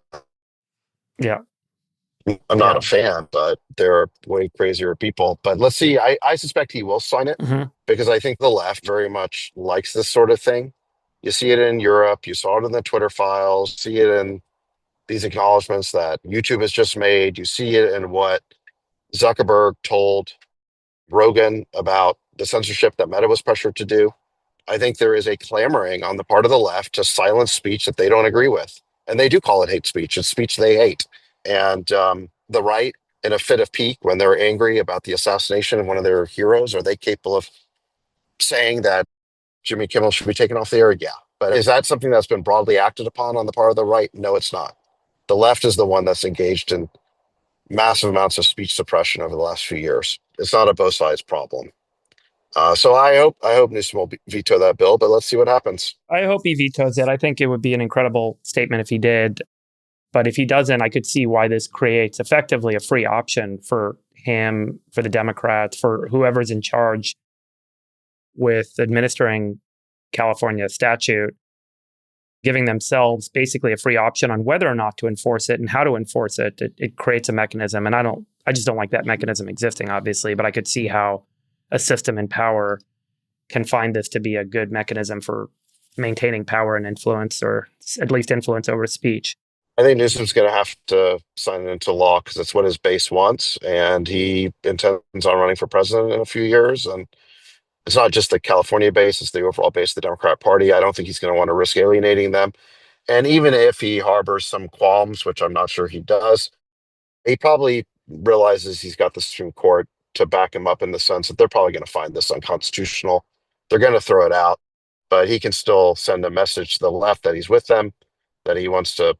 Yeah. I'm not a fan, but there are way crazier people. But let's see. I suspect he will sign it because I think the left very much likes this sort of thing. You see it in Europe. You saw it in the Twitter files. See it in these acknowledgments that YouTube has just made. You see it in what Zuckerberg told Rogan about the censorship that Meta was pressured to do. I think there is a clamoring on the part of the left to silence speech that they don't agree with. And they do call it hate speech. It's speech they hate. And the right, in a fit of pique, when they're angry about the assassination of one of their heroes, are they capable of saying that Jimmy Kimmel should be taken off the air? Yeah. But is that something that's been broadly acted upon on the part of the right? No, it's not. The left is the one that's engaged in massive amounts of speech suppression over the last few years. It's not a both sides problem. So I hope Newsom will veto that bill, but let's see what happens. I hope he vetoes it. I think it would be an incredible statement if he did. But if he doesn't, I could see why this creates effectively a free option for him, for the Democrats, for whoever's in charge with administering California statute, giving themselves basically a free option on whether or not to enforce it and how to enforce it. It creates a mechanism. And I just don't like that mechanism existing, obviously, but I could see how a system in power can find this to be a good mechanism for maintaining power and influence, or at least influence over speech. I think Newsom's going to have to sign it into law because that's what his base wants. And he intends on running for president in a few years. And it's not just the California base, it's the overall base of the Democrat Party. I don't think he's going to want to risk alienating them. And even if he harbors some qualms, which I'm not sure he does, he probably realizes he's got the Supreme Court to back him up in the sense that they're probably going to find this unconstitutional. They're going to throw it out, but he can still send a message to the left that he's with them, that he wants to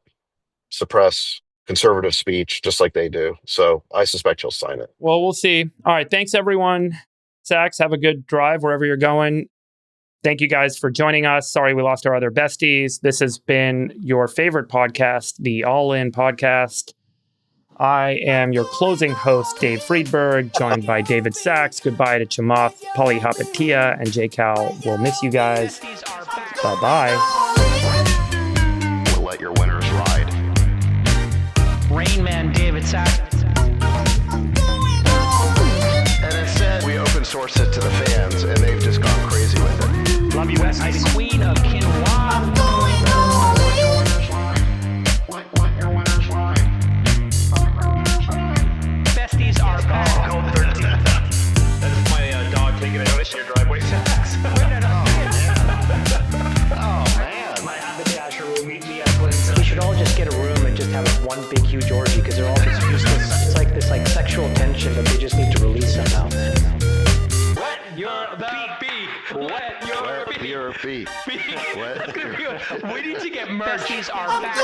suppress conservative speech just like they do. So I suspect he'll sign it. Well, we'll see. All right. Thanks, everyone. Sachs, have a good drive wherever you're going. Thank you guys for joining us. Sorry we lost our other besties. This has been your favorite podcast, the All In Podcast. I am your closing host, Dave Friedberg, joined by David Sachs. Goodbye to Chamath Palihapitiya and J. Cal. We'll miss you guys. Bye-bye. We'll let your winners ride. Rain Man David Sachs. And instead, we open source it to the fans, and they've just gone crazy with it. Love you, Bestie. Queen of Quinoa. Besties are gone. Code 13. That is my dog taking a notice in your driveway. Oh, man. My haberdasher will meet me at Clinton. We should all just get a room and just have one big huge orgy because they're all just useless. It's like this sexual tension that they just need to release somehow. Wet your beak. Wet your beak. Your feet. Wet your We need to get merch. Besties are back.